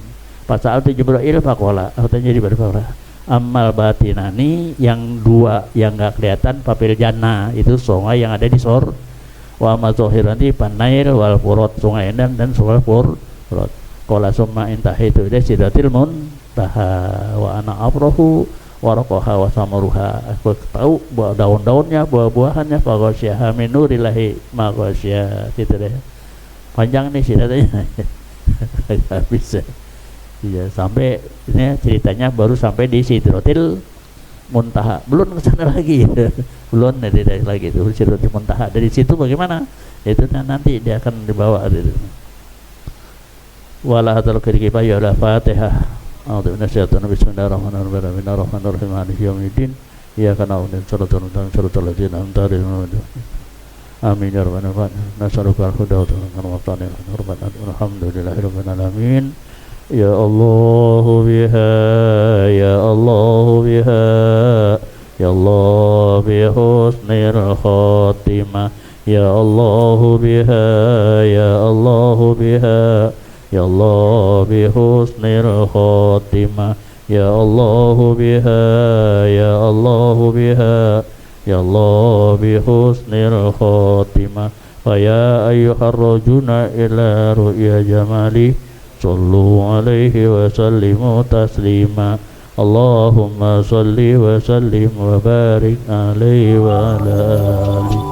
Pasal tu Jibril faqala artinya di bawah amal batinani yang 2 yang enggak kelihatan papil jannah itu sungai yang ada di sor wa mazohirani panair wal furat sungai dan sungai furat qala summa intahitu ila sidratil muntaha wa ana afrahu waraqaha wa samaruha. Aku tahu buah daun-daunnya, buah-buahannya, faghasyaha min nurillahi ma ghasya. Gitu deh. Panjang nih sih katanya. Enggak bisa. Iya, sampai ini ceritanya baru sampai di Sidratil Muntaha. Belum ke sana lagi. Belum dari lagi itu Sidratil Muntaha. Dari situ bagaimana? Itu nanti dia akan dibawa gitu. Wala hadal kifayah la Fatihah. A'udzu minasyaitonir rajim. Bismillahirrahmanirrahim. Arrahmanirrahim. Maliki yaumiddin. Iyyaka na'budu wa iyyaka nasta'in. Shiratal ladzina an'amta 'alaihim. Amin ya rabbal alamin. Nas'aluka al-huda wa tawfiq. Alhamdulillahirabbil alamin. Ya Allah biha, ya Allah biha, ya Allah bi husnil khatimah. Ya Allah biha, ya Allah biha, ya Allah bi husnil khatimah. Ya Allah biha, ya Allah biha, ya Allah bi husnil khatimah. Fa ya ayyuhar rajuna ila ru'ya jamali sallu alaihi wa sallimu taslima. Allahumma salli wa sallim wa barik alaihi wa ala alihi.